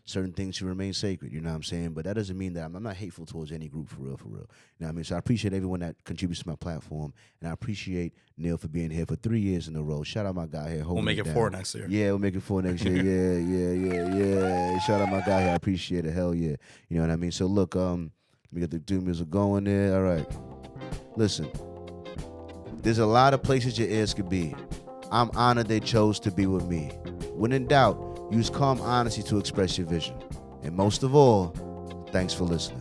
certain things should remain sacred. You know what I'm saying? But that doesn't mean that I'm not hateful towards any group, for real, for real. You know what I mean? So I appreciate everyone that contributes to my platform. And I appreciate Neil for being here for 3 years in a row. Shout out my guy here. we'll make it down. 4 next year. Yeah, we'll make it 4 next year. Yeah. Shout out my guy here. I appreciate it. Hell yeah. You know what I mean? So look, let me get the doom music going there. All right. Listen, there's a lot of places your ears could be. I'm honored they chose to be with me. When in doubt, use calm honesty to express your vision. And most of all, thanks for listening.